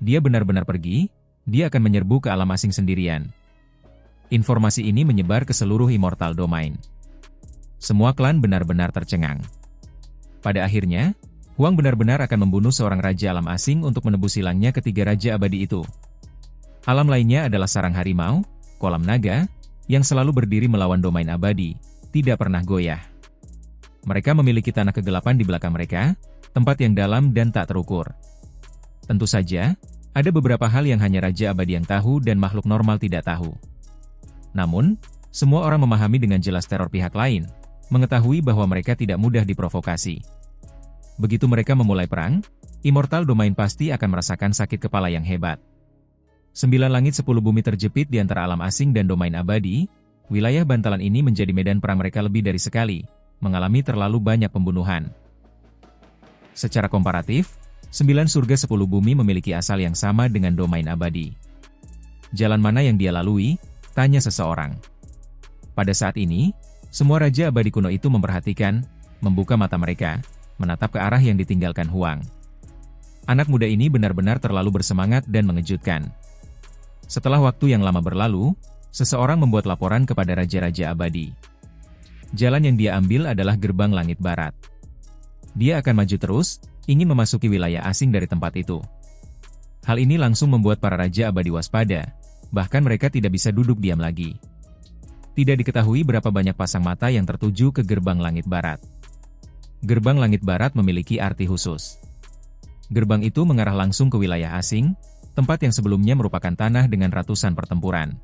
dia benar-benar pergi, dia akan menyerbu ke alam asing sendirian. Informasi ini menyebar ke seluruh Immortal Domain. Semua klan benar-benar tercengang. Pada akhirnya, Huang benar-benar akan membunuh seorang raja alam asing untuk menebus hilangnya ketiga raja abadi itu. Alam lainnya adalah sarang harimau, kolam naga, yang selalu berdiri melawan domain abadi, tidak pernah goyah. Mereka memiliki tanah kegelapan di belakang mereka, tempat yang dalam dan tak terukur. Tentu saja, ada beberapa hal yang hanya raja abadi yang tahu dan makhluk normal tidak tahu. Namun, semua orang memahami dengan jelas teror pihak lain, mengetahui bahwa mereka tidak mudah diprovokasi. Begitu mereka memulai perang, Immortal Domain pasti akan merasakan sakit kepala yang hebat. 9 langit 10 bumi terjepit di antara alam asing dan domain abadi, wilayah bantalan ini menjadi medan perang mereka lebih dari sekali, mengalami terlalu banyak pembunuhan. Secara komparatif, 9 surga 10 bumi memiliki asal yang sama dengan domain abadi. Jalan mana yang dia lalui? Tanya seseorang. Pada saat ini, semua raja abadi kuno itu memperhatikan, membuka mata mereka, menatap ke arah yang ditinggalkan Huang. Anak muda ini benar-benar terlalu bersemangat dan mengejutkan. Setelah waktu yang lama berlalu, seseorang membuat laporan kepada raja-raja abadi. Jalan yang dia ambil adalah gerbang langit barat. Dia akan maju terus, ingin memasuki wilayah asing dari tempat itu. Hal ini langsung membuat para raja abadi waspada. Bahkan mereka tidak bisa duduk diam lagi. Tidak diketahui berapa banyak pasang mata yang tertuju ke gerbang langit barat. Gerbang langit barat memiliki arti khusus. Gerbang itu mengarah langsung ke wilayah asing, tempat yang sebelumnya merupakan tanah dengan ratusan pertempuran.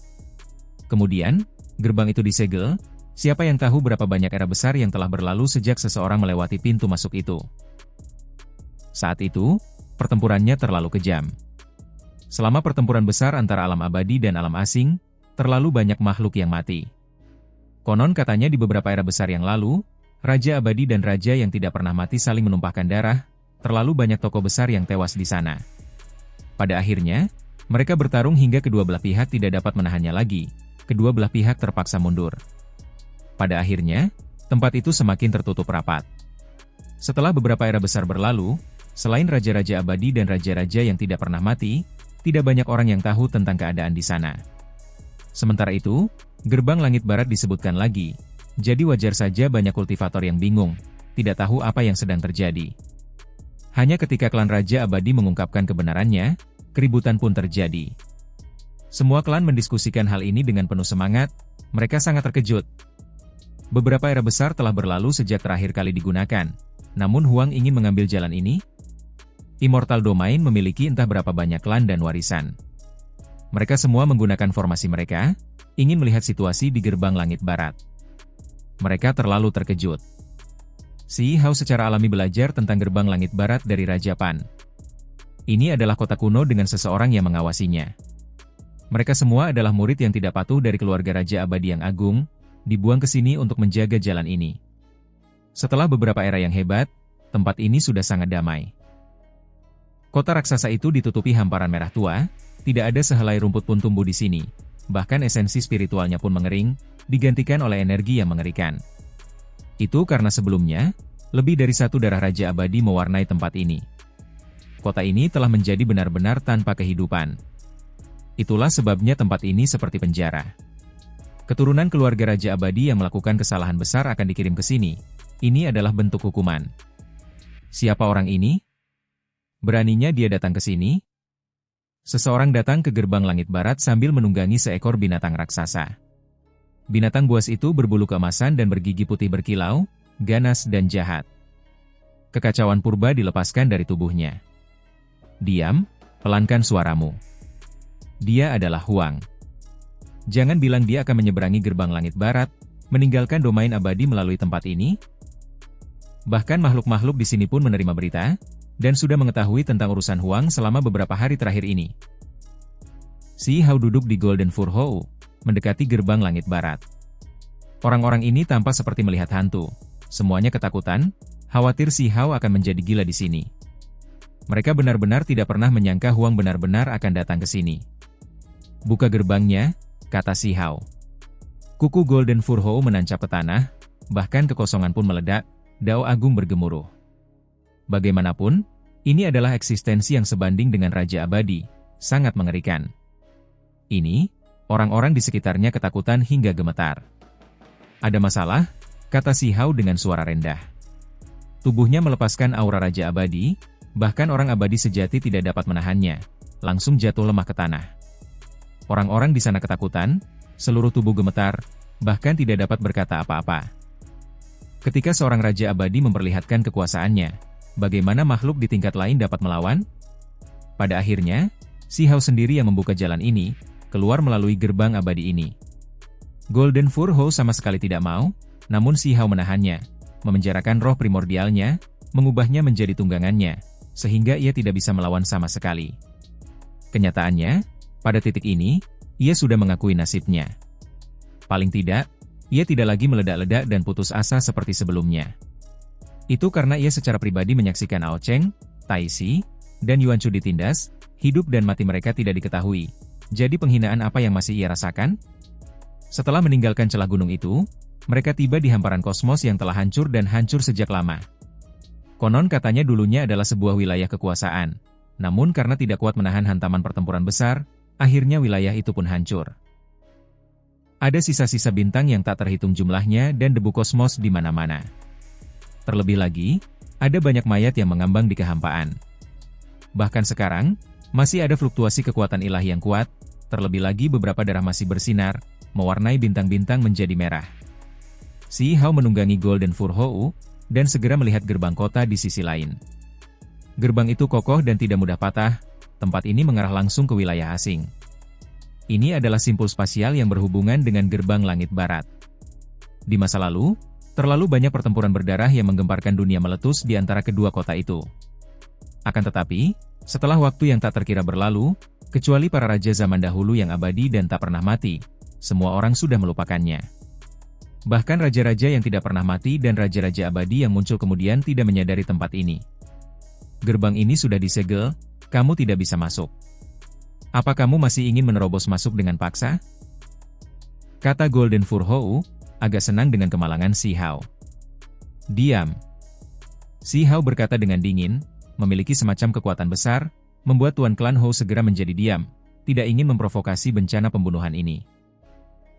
Kemudian, gerbang itu disegel, siapa yang tahu berapa banyak era besar yang telah berlalu sejak seseorang melewati pintu masuk itu. Saat itu, pertempurannya terlalu kejam. Selama pertempuran besar antara alam abadi dan alam asing, terlalu banyak makhluk yang mati. Konon katanya di beberapa era besar yang lalu, raja abadi dan raja yang tidak pernah mati saling menumpahkan darah, terlalu banyak tokoh besar yang tewas di sana. Pada akhirnya, mereka bertarung hingga kedua belah pihak tidak dapat menahannya lagi, kedua belah pihak terpaksa mundur. Pada akhirnya, tempat itu semakin tertutup rapat. Setelah beberapa era besar berlalu, selain raja-raja abadi dan raja-raja yang tidak pernah mati, tidak banyak orang yang tahu tentang keadaan di sana. Sementara itu, gerbang langit barat disebutkan lagi, jadi wajar saja banyak kultivator yang bingung, tidak tahu apa yang sedang terjadi. Hanya ketika klan raja abadi mengungkapkan kebenarannya, keributan pun terjadi. Semua klan mendiskusikan hal ini dengan penuh semangat, mereka sangat terkejut. Beberapa era besar telah berlalu sejak terakhir kali digunakan, namun Huang ingin mengambil jalan ini. Immortal Domain memiliki entah berapa banyak klan dan warisan. Mereka semua menggunakan formasi mereka, ingin melihat situasi di gerbang langit barat. Mereka terlalu terkejut. Si Hao secara alami belajar tentang gerbang langit barat dari Raja Pan. Ini adalah kota kuno dengan seseorang yang mengawasinya. Mereka semua adalah murid yang tidak patuh dari keluarga Raja Abadi yang agung, dibuang ke sini untuk menjaga jalan ini. Setelah beberapa era yang hebat, tempat ini sudah sangat damai. Kota raksasa itu ditutupi hamparan merah tua, tidak ada sehelai rumput pun tumbuh di sini, bahkan esensi spiritualnya pun mengering, digantikan oleh energi yang mengerikan. Itu karena sebelumnya, lebih dari satu darah Raja Abadi mewarnai tempat ini. Kota ini telah menjadi benar-benar tanpa kehidupan. Itulah sebabnya tempat ini seperti penjara. Keturunan keluarga Raja Abadi yang melakukan kesalahan besar akan dikirim ke sini. Ini adalah bentuk hukuman. Siapa orang ini? Beraninya dia datang ke sini? Seseorang datang ke gerbang langit barat sambil menunggangi seekor binatang raksasa. Binatang buas itu berbulu keemasan dan bergigi putih berkilau, ganas dan jahat. Kekacauan purba dilepaskan dari tubuhnya. Diam, pelankan suaramu. Dia adalah Huang. Jangan bilang dia akan menyeberangi gerbang langit barat, meninggalkan domain abadi melalui tempat ini. Bahkan makhluk-makhluk di sini pun menerima berita, dan sudah mengetahui tentang urusan Huang selama beberapa hari terakhir ini. Si Hao duduk di Golden Furhou, mendekati gerbang langit barat. Orang-orang ini tampak seperti melihat hantu. Semuanya ketakutan, khawatir si Hao akan menjadi gila di sini. Mereka benar-benar tidak pernah menyangka Huang benar-benar akan datang ke sini. Buka gerbangnya, kata si Hao. Kuku Golden Furhou menancap ke tanah, bahkan kekosongan pun meledak, dao agung bergemuruh. Bagaimanapun, Ini adalah eksistensi yang sebanding dengan Raja Abadi, sangat mengerikan. Ini, orang-orang di sekitarnya ketakutan hingga gemetar. Ada masalah? Kata Si Hao dengan suara rendah. Tubuhnya melepaskan aura Raja Abadi, bahkan orang abadi sejati tidak dapat menahannya, langsung jatuh lemah ke tanah. Orang-orang di sana ketakutan, seluruh tubuh gemetar, bahkan tidak dapat berkata apa-apa. Ketika seorang Raja Abadi memperlihatkan kekuasaannya, bagaimana makhluk di tingkat lain dapat melawan? Pada akhirnya, Si Hao sendiri yang membuka jalan ini, keluar melalui gerbang abadi ini. Golden Furho sama sekali tidak mau, namun Si Hao menahannya, memenjarakan roh primordialnya, mengubahnya menjadi tunggangannya, sehingga ia tidak bisa melawan sama sekali. Kenyataannya, pada titik ini, ia sudah mengakui nasibnya. Paling tidak, ia tidak lagi meledak-ledak dan putus asa seperti sebelumnya. Itu karena ia secara pribadi menyaksikan Ao Cheng, Tai Si, dan Yuan Chu ditindas, hidup dan mati mereka tidak diketahui. Jadi penghinaan apa yang masih ia rasakan? Setelah meninggalkan celah gunung itu, mereka tiba di hamparan kosmos yang telah hancur dan hancur sejak lama. Konon katanya dulunya adalah sebuah wilayah kekuasaan, namun karena tidak kuat menahan hantaman pertempuran besar, akhirnya wilayah itu pun hancur. Ada sisa-sisa bintang yang tak terhitung jumlahnya dan debu kosmos di mana-mana. Terlebih lagi, ada banyak mayat yang mengambang di kehampaan. Bahkan sekarang, masih ada fluktuasi kekuatan ilahi yang kuat, terlebih lagi beberapa darah masih bersinar, mewarnai bintang-bintang menjadi merah. Si Hao menunggangi Golden Furho, dan segera melihat gerbang kota di sisi lain. Gerbang itu kokoh dan tidak mudah patah, tempat ini mengarah langsung ke wilayah asing. Ini adalah simpul spasial yang berhubungan dengan gerbang langit barat. Di masa lalu, terlalu banyak pertempuran berdarah yang menggemparkan dunia meletus di antara kedua kota itu. Akan tetapi, setelah waktu yang tak terkira berlalu, kecuali para raja zaman dahulu yang abadi dan tak pernah mati, semua orang sudah melupakannya. Bahkan raja-raja yang tidak pernah mati dan raja-raja abadi yang muncul kemudian tidak menyadari tempat ini. Gerbang ini sudah disegel, kamu tidak bisa masuk. Apa kamu masih ingin menerobos masuk dengan paksa? Kata Golden Furho, agak senang dengan kemalangan Si Hao. Diam. Si Hao berkata dengan dingin, memiliki semacam kekuatan besar, membuat Tuan Klan Hou segera menjadi diam, tidak ingin memprovokasi bencana pembunuhan ini.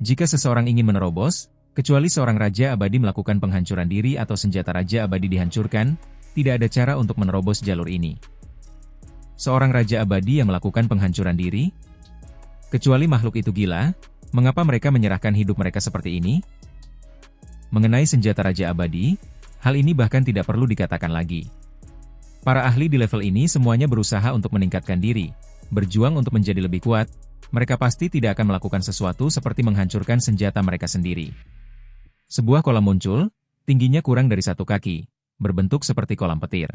Jika seseorang ingin menerobos, kecuali seorang raja abadi melakukan penghancuran diri atau senjata raja abadi dihancurkan, tidak ada cara untuk menerobos jalur ini. Seorang raja abadi yang melakukan penghancuran diri? Kecuali makhluk itu gila, mengapa mereka menyerahkan hidup mereka seperti ini? Mengenai senjata raja abadi, hal ini bahkan tidak perlu dikatakan lagi. Para ahli di level ini semuanya berusaha untuk meningkatkan diri, berjuang untuk menjadi lebih kuat, mereka pasti tidak akan melakukan sesuatu seperti menghancurkan senjata mereka sendiri. Sebuah kolam muncul, tingginya kurang dari 1 kaki, berbentuk seperti kolam petir.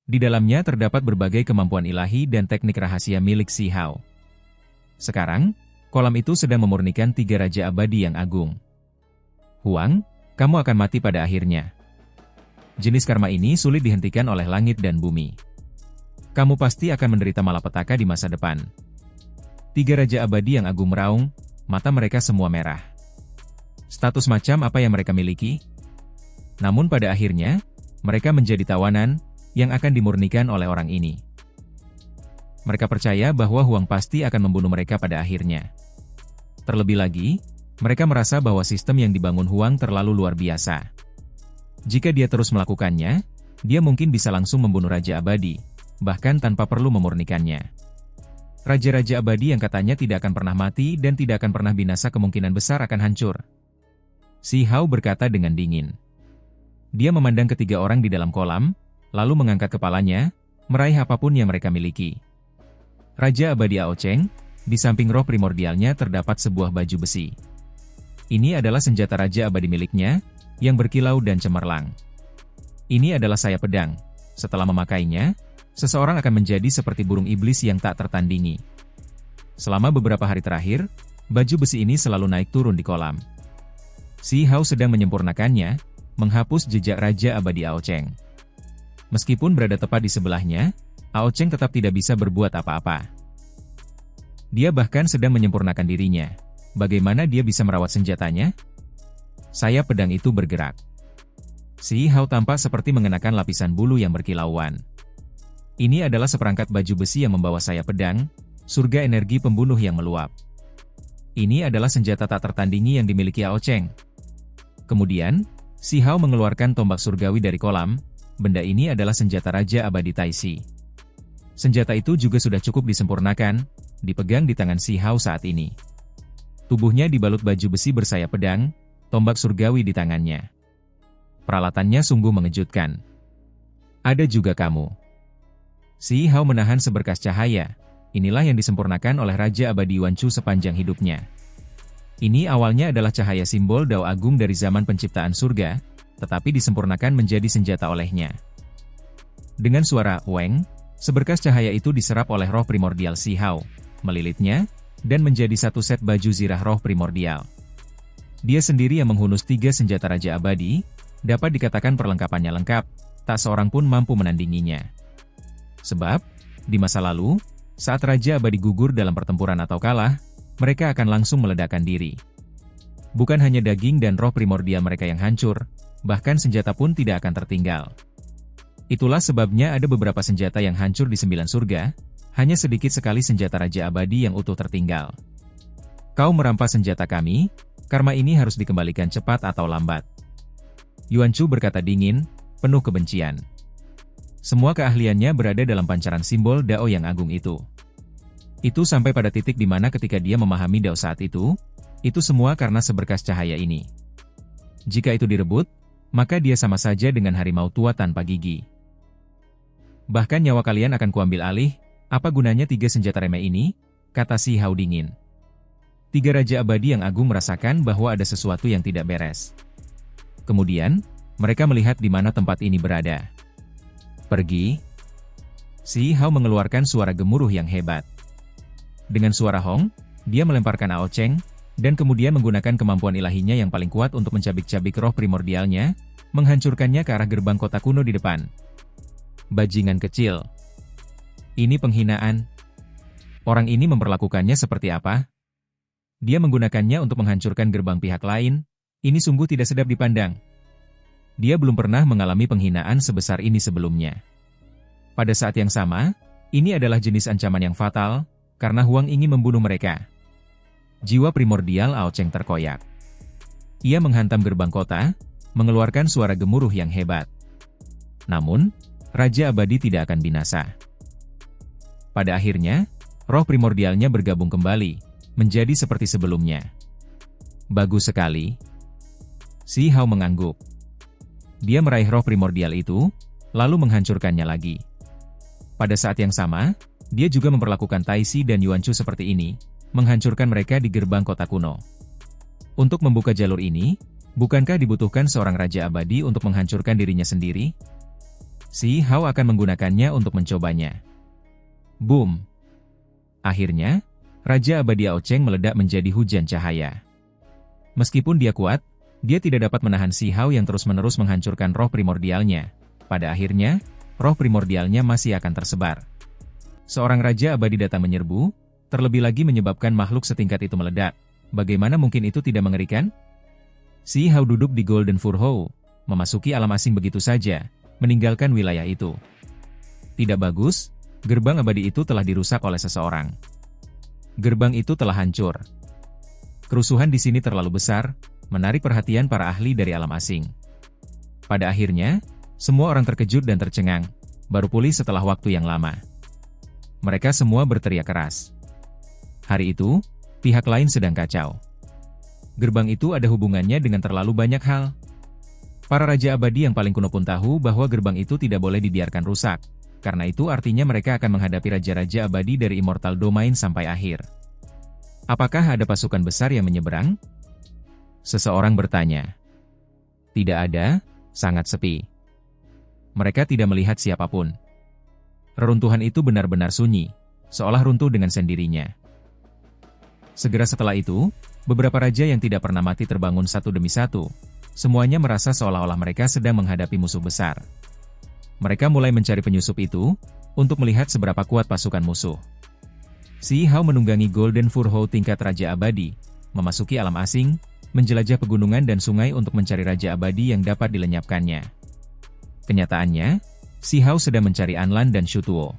Di dalamnya terdapat berbagai kemampuan ilahi dan teknik rahasia milik Si Hao. Sekarang, kolam itu sedang memurnikan 3 raja abadi yang agung. Huang, kamu akan mati pada akhirnya. Jenis karma ini sulit dihentikan oleh langit dan bumi. Kamu pasti akan menderita malapetaka di masa depan. 3 raja abadi yang agung meraung, mata mereka semua merah. Status macam apa yang mereka miliki? Namun pada akhirnya, mereka menjadi tawanan, yang akan dimurnikan oleh orang ini. Mereka percaya bahwa Huang pasti akan membunuh mereka pada akhirnya. Terlebih lagi, mereka merasa bahwa sistem yang dibangun Huang terlalu luar biasa. Jika dia terus melakukannya, dia mungkin bisa langsung membunuh Raja Abadi, bahkan tanpa perlu memurnikannya. Raja-raja abadi yang katanya tidak akan pernah mati dan tidak akan pernah binasa kemungkinan besar akan hancur. Si Hao berkata dengan dingin. Dia memandang ketiga orang di dalam kolam, lalu mengangkat kepalanya, meraih apapun yang mereka miliki. Raja Abadi Ao Cheng, di samping roh primordialnya terdapat sebuah baju besi. Ini adalah senjata Raja Abadi miliknya, yang berkilau dan cemerlang. Ini adalah sayap pedang. Setelah memakainya, seseorang akan menjadi seperti burung iblis yang tak tertandingi. Selama beberapa hari terakhir, baju besi ini selalu naik turun di kolam. Si Hao sedang menyempurnakannya, menghapus jejak Raja Abadi Ao Cheng. Meskipun berada tepat di sebelahnya, Ao Cheng tetap tidak bisa berbuat apa-apa. Dia bahkan sedang menyempurnakan dirinya. Bagaimana dia bisa merawat senjatanya? Sayap pedang itu bergerak. Si Hao tampak seperti mengenakan lapisan bulu yang berkilauan. Ini adalah seperangkat baju besi yang membawa sayap pedang, surga energi pembunuh yang meluap. Ini adalah senjata tak tertandingi yang dimiliki Ao Cheng. Kemudian, Si Hao mengeluarkan tombak surgawi dari kolam. Benda ini adalah senjata Raja Abadi Taisi. Senjata itu juga sudah cukup disempurnakan, dipegang di tangan Si Hao saat ini. Tubuhnya dibalut baju besi bersayap pedang, tombak surgawi di tangannya. Peralatannya sungguh mengejutkan. Ada juga kamu. Si Hao menahan seberkas cahaya. Inilah yang disempurnakan oleh Raja Abadi Yuan Shu sepanjang hidupnya. Ini awalnya adalah cahaya simbol Dao Agung dari zaman penciptaan surga, tetapi disempurnakan menjadi senjata olehnya. Dengan suara "weng", seberkas cahaya itu diserap oleh roh primordial Si Hao, melilitnya, dan menjadi satu set baju zirah roh primordial. Dia sendiri yang menghunus 3 senjata Raja Abadi, dapat dikatakan perlengkapannya lengkap, tak seorang pun mampu menandinginya. Sebab, di masa lalu, saat Raja Abadi gugur dalam pertempuran atau kalah, mereka akan langsung meledakkan diri. Bukan hanya daging dan roh primordial mereka yang hancur, bahkan senjata pun tidak akan tertinggal. Itulah sebabnya ada beberapa senjata yang hancur di 9 surga, hanya sedikit sekali senjata Raja Abadi yang utuh tertinggal. Kau merampas senjata kami, karma ini harus dikembalikan cepat atau lambat. Yuan Shu berkata dingin, penuh kebencian. Semua keahliannya berada dalam pancaran simbol Dao yang agung itu. Itu sampai pada titik di mana ketika dia memahami Dao saat itu semua karena seberkas cahaya ini. Jika itu direbut, maka dia sama saja dengan harimau tua tanpa gigi. Bahkan nyawa kalian akan kuambil alih, apa gunanya 3 senjata remeh ini? Kata Si Hao dingin. 3 Raja Abadi yang agung merasakan bahwa ada sesuatu yang tidak beres. Kemudian, mereka melihat di mana tempat ini berada. Pergi. Si Hao mengeluarkan suara gemuruh yang hebat. Dengan suara hong, dia melemparkan Ao Cheng, dan kemudian menggunakan kemampuan ilahinya yang paling kuat untuk mencabik-cabik roh primordialnya, menghancurkannya ke arah gerbang kota kuno di depan. Bajingan kecil. Ini penghinaan. Orang ini memperlakukannya seperti apa? Dia menggunakannya untuk menghancurkan gerbang pihak lain. Ini sungguh tidak sedap dipandang. Dia belum pernah mengalami penghinaan sebesar ini sebelumnya. Pada saat yang sama, ini adalah jenis ancaman yang fatal, karena Huang ingin membunuh mereka. Jiwa primordial Ao Cheng terkoyak. Ia menghantam gerbang kota, mengeluarkan suara gemuruh yang hebat. Namun, Raja Abadi tidak akan binasa. Pada akhirnya, roh primordialnya bergabung kembali, menjadi seperti sebelumnya. Bagus sekali. Si Hao mengangguk. Dia meraih roh primordial itu, lalu menghancurkannya lagi. Pada saat yang sama, dia juga memperlakukan Taisi dan Yuan Shu seperti ini, menghancurkan mereka di gerbang kota kuno. Untuk membuka jalur ini, bukankah dibutuhkan seorang Raja Abadi untuk menghancurkan dirinya sendiri? Si Hao akan menggunakannya untuk mencobanya. Boom! Akhirnya, Raja Abadi Ao Cheng meledak menjadi hujan cahaya. Meskipun dia kuat, dia tidak dapat menahan Si Hao yang terus-menerus menghancurkan roh primordialnya. Pada akhirnya, roh primordialnya masih akan tersebar. Seorang Raja Abadi datang menyerbu, terlebih lagi menyebabkan makhluk setingkat itu meledak. Bagaimana mungkin itu tidak mengerikan? Si Hao duduk di Golden Furrow, memasuki alam asing begitu saja, meninggalkan wilayah itu. Tidak bagus, gerbang abadi itu telah dirusak oleh seseorang. Gerbang itu telah hancur. Kerusuhan di sini terlalu besar, menarik perhatian para ahli dari alam asing. Pada akhirnya, semua orang terkejut dan tercengang, baru pulih setelah waktu yang lama. Mereka semua berteriak keras. Hari itu, pihak lain sedang kacau. Gerbang itu ada hubungannya dengan terlalu banyak hal. Para Raja Abadi yang paling kuno pun tahu bahwa gerbang itu tidak boleh dibiarkan rusak. Karena itu artinya mereka akan menghadapi Raja-Raja Abadi dari Immortal Domain sampai akhir. Apakah ada pasukan besar yang menyeberang? Seseorang bertanya. Tidak ada, sangat sepi. Mereka tidak melihat siapapun. Reruntuhan itu benar-benar sunyi, seolah runtuh dengan sendirinya. Segera setelah itu, beberapa raja yang tidak pernah mati terbangun satu demi satu. Semuanya merasa seolah-olah mereka sedang menghadapi musuh besar. Mereka mulai mencari penyusup itu, untuk melihat seberapa kuat pasukan musuh. Si Hao menunggangi Golden Furrow tingkat Raja Abadi, memasuki alam asing, menjelajah pegunungan dan sungai untuk mencari Raja Abadi yang dapat dilenyapkannya. Kenyataannya, Si Hao sedang mencari Anlan dan Shutuo.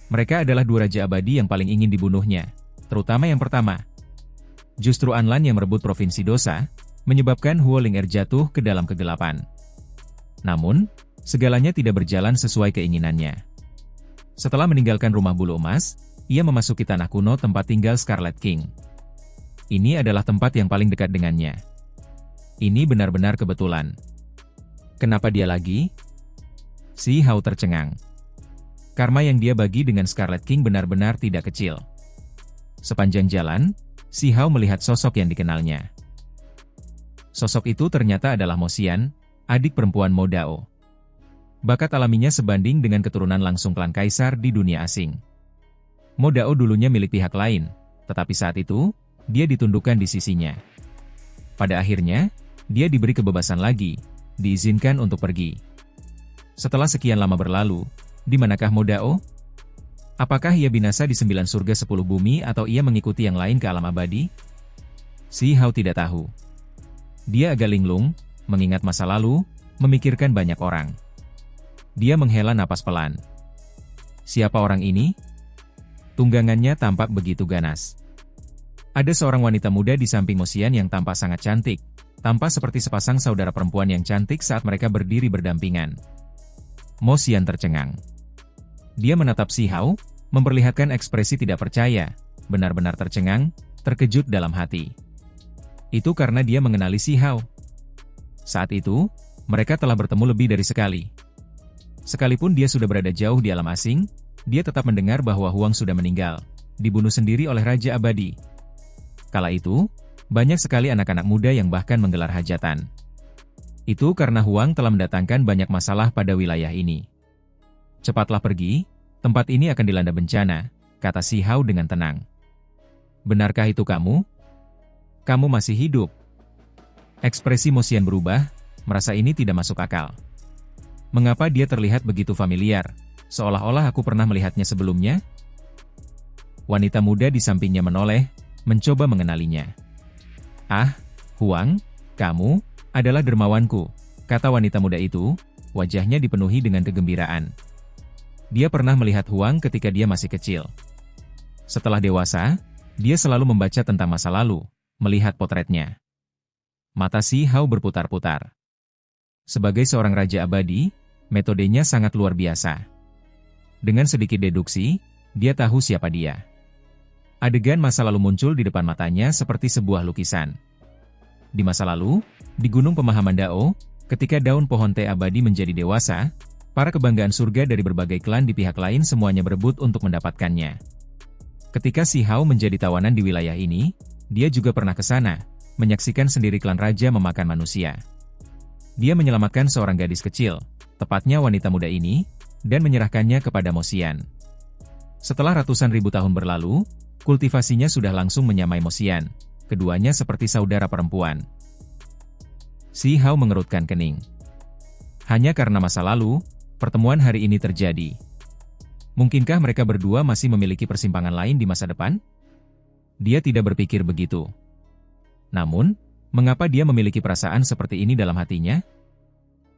Mereka adalah dua raja abadi yang paling ingin dibunuhnya, terutama yang pertama. Justru Anlan yang merebut provinsi dosa, menyebabkan Huo Ling Er jatuh ke dalam kegelapan. Namun, segalanya tidak berjalan sesuai keinginannya. Setelah meninggalkan rumah bulu emas, ia memasuki tanah kuno tempat tinggal Scarlet King. Ini adalah tempat yang paling dekat dengannya. Ini benar-benar kebetulan. Kenapa dia lagi? Si Hao tercengang. Karma yang dia bagi dengan Scarlet King benar-benar tidak kecil. Sepanjang jalan, si Hao melihat sosok yang dikenalnya. Sosok itu ternyata adalah Mo Xian, adik perempuan Mo Dao. Bakat alaminya sebanding dengan keturunan langsung klan kaisar di dunia asing. Mo Dao dulunya milik pihak lain, tetapi saat itu, dia ditundukkan di sisinya. Pada akhirnya, dia diberi kebebasan lagi, diizinkan untuk pergi. Setelah sekian lama berlalu, di manakah Mo Dao? Apakah ia binasa di 9 surga 10 bumi atau ia mengikuti yang lain ke alam abadi? Si Hao tidak tahu. Dia agak linglung, mengingat masa lalu, memikirkan banyak orang. Dia menghela napas pelan. Siapa orang ini? Tunggangannya tampak begitu ganas. Ada seorang wanita muda di samping Mo Xian yang tampak sangat cantik, tampak seperti sepasang saudara perempuan yang cantik saat mereka berdiri berdampingan. Mo Xian tercengang. Dia menatap si Hao, memperlihatkan ekspresi tidak percaya, benar-benar tercengang, terkejut dalam hati. Itu karena dia mengenali si Hao. Saat itu, mereka telah bertemu lebih dari sekali. Sekalipun dia sudah berada jauh di alam asing, dia tetap mendengar bahwa Huang sudah meninggal, dibunuh sendiri oleh Raja Abadi. Kala itu, banyak sekali anak-anak muda yang bahkan menggelar hajatan. Itu karena Huang telah mendatangkan banyak masalah pada wilayah ini. Cepatlah pergi, tempat ini akan dilanda bencana, kata si Hao dengan tenang. Benarkah itu kamu? Kamu masih hidup? Ekspresi Mo Xian berubah, merasa ini tidak masuk akal. Mengapa dia terlihat begitu familiar, seolah-olah aku pernah melihatnya sebelumnya? Wanita muda di sampingnya menoleh, mencoba mengenalinya. Ah, Huang, kamu adalah dermawanku, kata wanita muda itu, wajahnya dipenuhi dengan kegembiraan. Dia pernah melihat Huang ketika dia masih kecil. Setelah dewasa, dia selalu membaca tentang masa lalu, melihat potretnya. Mata si Hao berputar-putar. Sebagai seorang raja abadi, metodenya sangat luar biasa. Dengan sedikit deduksi, dia tahu siapa dia. Adegan masa lalu muncul di depan matanya seperti sebuah lukisan. Di masa lalu, di Gunung Pemahaman Dao, ketika daun pohon teh abadi menjadi dewasa, para kebanggaan surga dari berbagai klan di pihak lain semuanya berebut untuk mendapatkannya. Ketika si Hao menjadi tawanan di wilayah ini, dia juga pernah ke sana, menyaksikan sendiri klan raja memakan manusia. Dia menyelamatkan seorang gadis kecil, tepatnya wanita muda ini, dan menyerahkannya kepada Mo Xian. Setelah ratusan ribu tahun berlalu, kultivasinya sudah langsung menyamai Mo Xian. Keduanya seperti saudara perempuan. Si Hao mengerutkan kening. Hanya karena masa lalu, pertemuan hari ini terjadi. Mungkinkah mereka berdua masih memiliki persimpangan lain di masa depan? Dia tidak berpikir begitu. Namun, mengapa dia memiliki perasaan seperti ini dalam hatinya?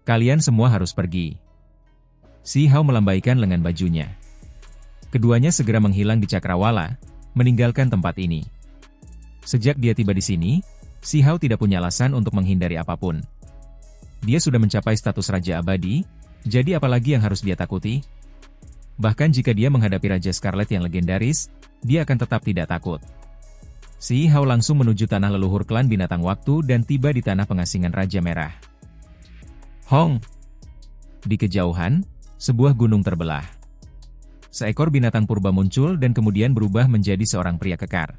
Kalian semua harus pergi. Si Hao melambaikan lengan bajunya. Keduanya segera menghilang di cakrawala, meninggalkan tempat ini. Sejak dia tiba di sini, si Hao tidak punya alasan untuk menghindari apapun. Dia sudah mencapai status Raja Abadi, jadi apalagi yang harus dia takuti? Bahkan jika dia menghadapi Raja Scarlet yang legendaris, dia akan tetap tidak takut. Si Hao langsung menuju tanah leluhur klan binatang waktu dan tiba di tanah pengasingan Raja Merah. Hong! Di kejauhan, sebuah gunung terbelah. Seekor binatang purba muncul dan kemudian berubah menjadi seorang pria kekar.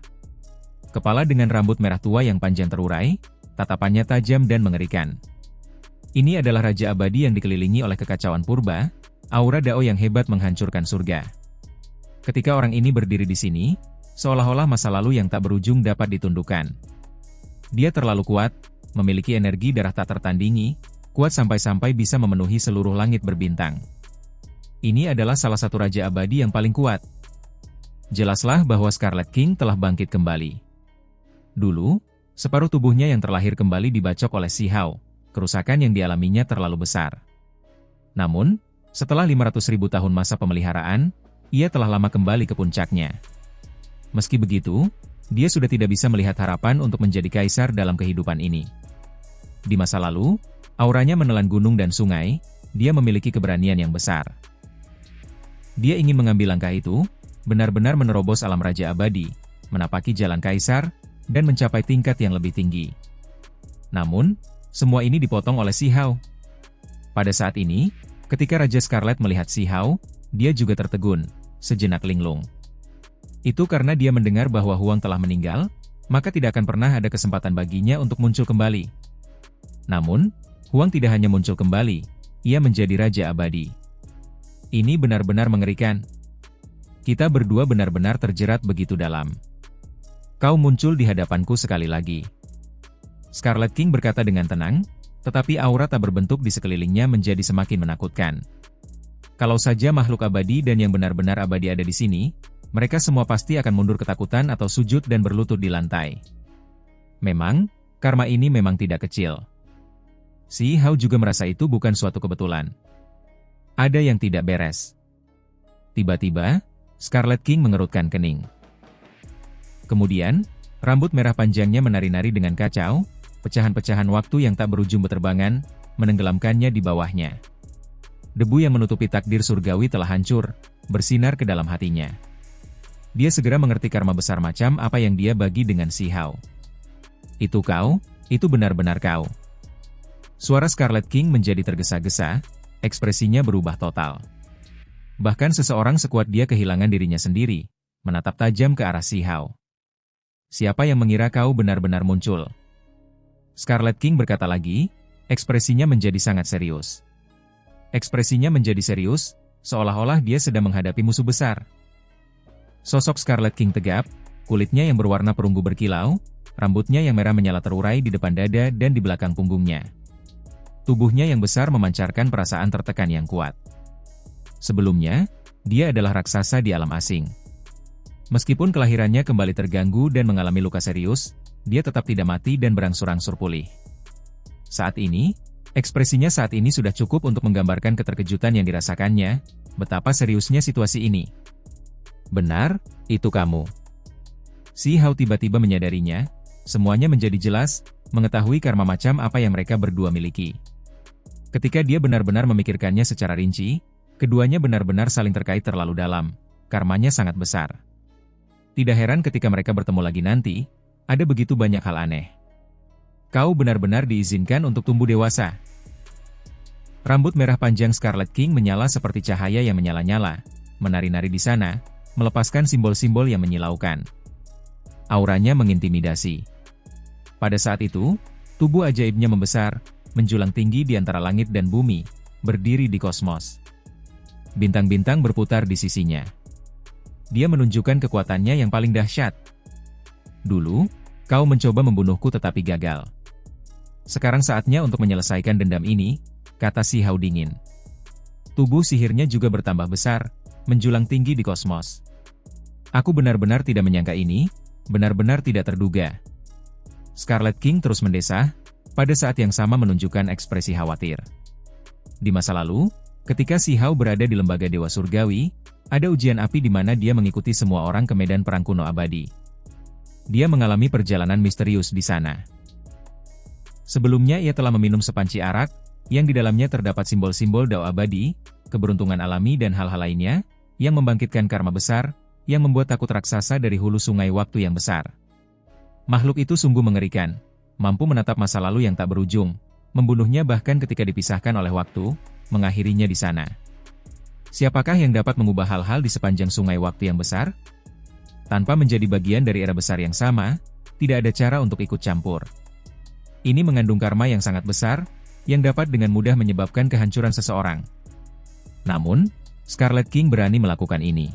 Kepala dengan rambut merah tua yang panjang terurai, tatapannya tajam dan mengerikan. Ini adalah Raja Abadi yang dikelilingi oleh kekacauan purba, aura Dao yang hebat menghancurkan surga. Ketika orang ini berdiri di sini, seolah-olah masa lalu yang tak berujung dapat ditundukkan. Dia terlalu kuat, memiliki energi darah tak tertandingi, kuat sampai-sampai bisa memenuhi seluruh langit berbintang. Ini adalah salah satu Raja Abadi yang paling kuat. Jelaslah bahwa Scarlet King telah bangkit kembali. Dulu, separuh tubuhnya yang terlahir kembali dibacok oleh si Hao, kerusakan yang dialaminya terlalu besar. Namun, Setelah 500.000 tahun masa pemeliharaan, ia telah lama kembali ke puncaknya. Meski begitu, dia sudah tidak bisa melihat harapan untuk menjadi kaisar dalam kehidupan ini. Di masa lalu, auranya menelan gunung dan sungai, dia memiliki keberanian yang besar. Dia ingin mengambil langkah itu, benar-benar menerobos alam raja abadi, menapaki jalan kaisar, dan mencapai tingkat yang lebih tinggi. Namun, semua ini dipotong oleh Si Hao. Pada saat ini, ketika Raja Scarlet melihat Si Hao, dia juga tertegun, sejenak linglung. Itu karena dia mendengar bahwa Huang telah meninggal, maka tidak akan pernah ada kesempatan baginya untuk muncul kembali. Namun, Huang tidak hanya muncul kembali, ia menjadi Raja Abadi. Ini benar-benar mengerikan. Kita berdua benar-benar terjerat begitu dalam. Kau muncul di hadapanku sekali lagi. Scarlet King berkata dengan tenang, tetapi aura tak berbentuk di sekelilingnya menjadi semakin menakutkan. Kalau saja makhluk abadi dan yang benar-benar abadi ada di sini, mereka semua pasti akan mundur ketakutan atau sujud dan berlutut di lantai. Memang, karma ini memang tidak kecil. Si Hao juga merasa itu bukan suatu kebetulan. Ada yang tidak beres. Tiba-tiba, Scarlet King mengerutkan kening. Kemudian, rambut merah panjangnya menari-nari dengan kacau, pecahan-pecahan waktu yang tak berujung beterbangan, menenggelamkannya di bawahnya. Debu yang menutupi takdir surgawi telah hancur, bersinar ke dalam hatinya. Dia segera mengerti karma besar macam apa yang dia bagi dengan Si Hao. Itu kau, itu benar-benar kau. Suara Scarlet King menjadi tergesa-gesa, ekspresinya berubah total. Bahkan seseorang sekuat dia kehilangan dirinya sendiri, menatap tajam ke arah Si Hao. Siapa yang mengira kau benar-benar muncul? Scarlet King berkata lagi, ekspresinya menjadi sangat serius. Ekspresinya menjadi serius, seolah-olah dia sedang menghadapi musuh besar. Sosok Scarlet King tegap, kulitnya yang berwarna perunggu berkilau, rambutnya yang merah menyala terurai di depan dada dan di belakang punggungnya. Tubuhnya yang besar memancarkan perasaan tertekan yang kuat. Sebelumnya, dia adalah raksasa di alam asing. Meskipun kelahirannya kembali terganggu dan mengalami luka serius, dia tetap tidak mati dan berangsur-angsur pulih. Saat ini, ekspresinya saat ini sudah cukup untuk menggambarkan keterkejutan yang dirasakannya, betapa seriusnya situasi ini. Benar, itu kamu. Si Hao tiba-tiba menyadarinya, semuanya menjadi jelas, mengetahui karma macam apa yang mereka berdua miliki. Ketika dia benar-benar memikirkannya secara rinci, keduanya benar-benar saling terkait terlalu dalam, karmanya sangat besar. Tidak heran ketika mereka bertemu lagi nanti, ada begitu banyak hal aneh. Kau benar-benar diizinkan untuk tumbuh dewasa. Rambut merah panjang Scarlet King menyala seperti cahaya yang menyala-nyala, menari-nari di sana, melepaskan simbol-simbol yang menyilaukan. Auranya mengintimidasi. Pada saat itu, tubuh ajaibnya membesar, menjulang tinggi di antara langit dan bumi, berdiri di kosmos. Bintang-bintang berputar di sisinya. Dia menunjukkan kekuatannya yang paling dahsyat. Dulu, kau mencoba membunuhku tetapi gagal. Sekarang saatnya untuk menyelesaikan dendam ini, kata Si Hao dingin. Tubuh sihirnya juga bertambah besar, menjulang tinggi di kosmos. Aku benar-benar tidak menyangka ini, benar-benar tidak terduga. Scarlet King terus mendesah, pada saat yang sama menunjukkan ekspresi khawatir. Di masa lalu, ketika Si Hao berada di lembaga Dewa Surgawi, ada ujian api di mana dia mengikuti semua orang ke medan perang kuno abadi. Dia mengalami perjalanan misterius di sana. Sebelumnya ia telah meminum sepanci arak, yang di dalamnya terdapat simbol-simbol Dao abadi, keberuntungan alami dan hal-hal lainnya, yang membangkitkan karma besar, yang membuat takut raksasa dari hulu sungai waktu yang besar. Makhluk itu sungguh mengerikan, mampu menatap masa lalu yang tak berujung, membunuhnya bahkan ketika dipisahkan oleh waktu, mengakhirinya di sana. Siapakah yang dapat mengubah hal-hal di sepanjang sungai waktu yang besar? Tanpa menjadi bagian dari era besar yang sama, tidak ada cara untuk ikut campur. Ini mengandung karma yang sangat besar, yang dapat dengan mudah menyebabkan kehancuran seseorang. Namun, Scarlet King berani melakukan ini.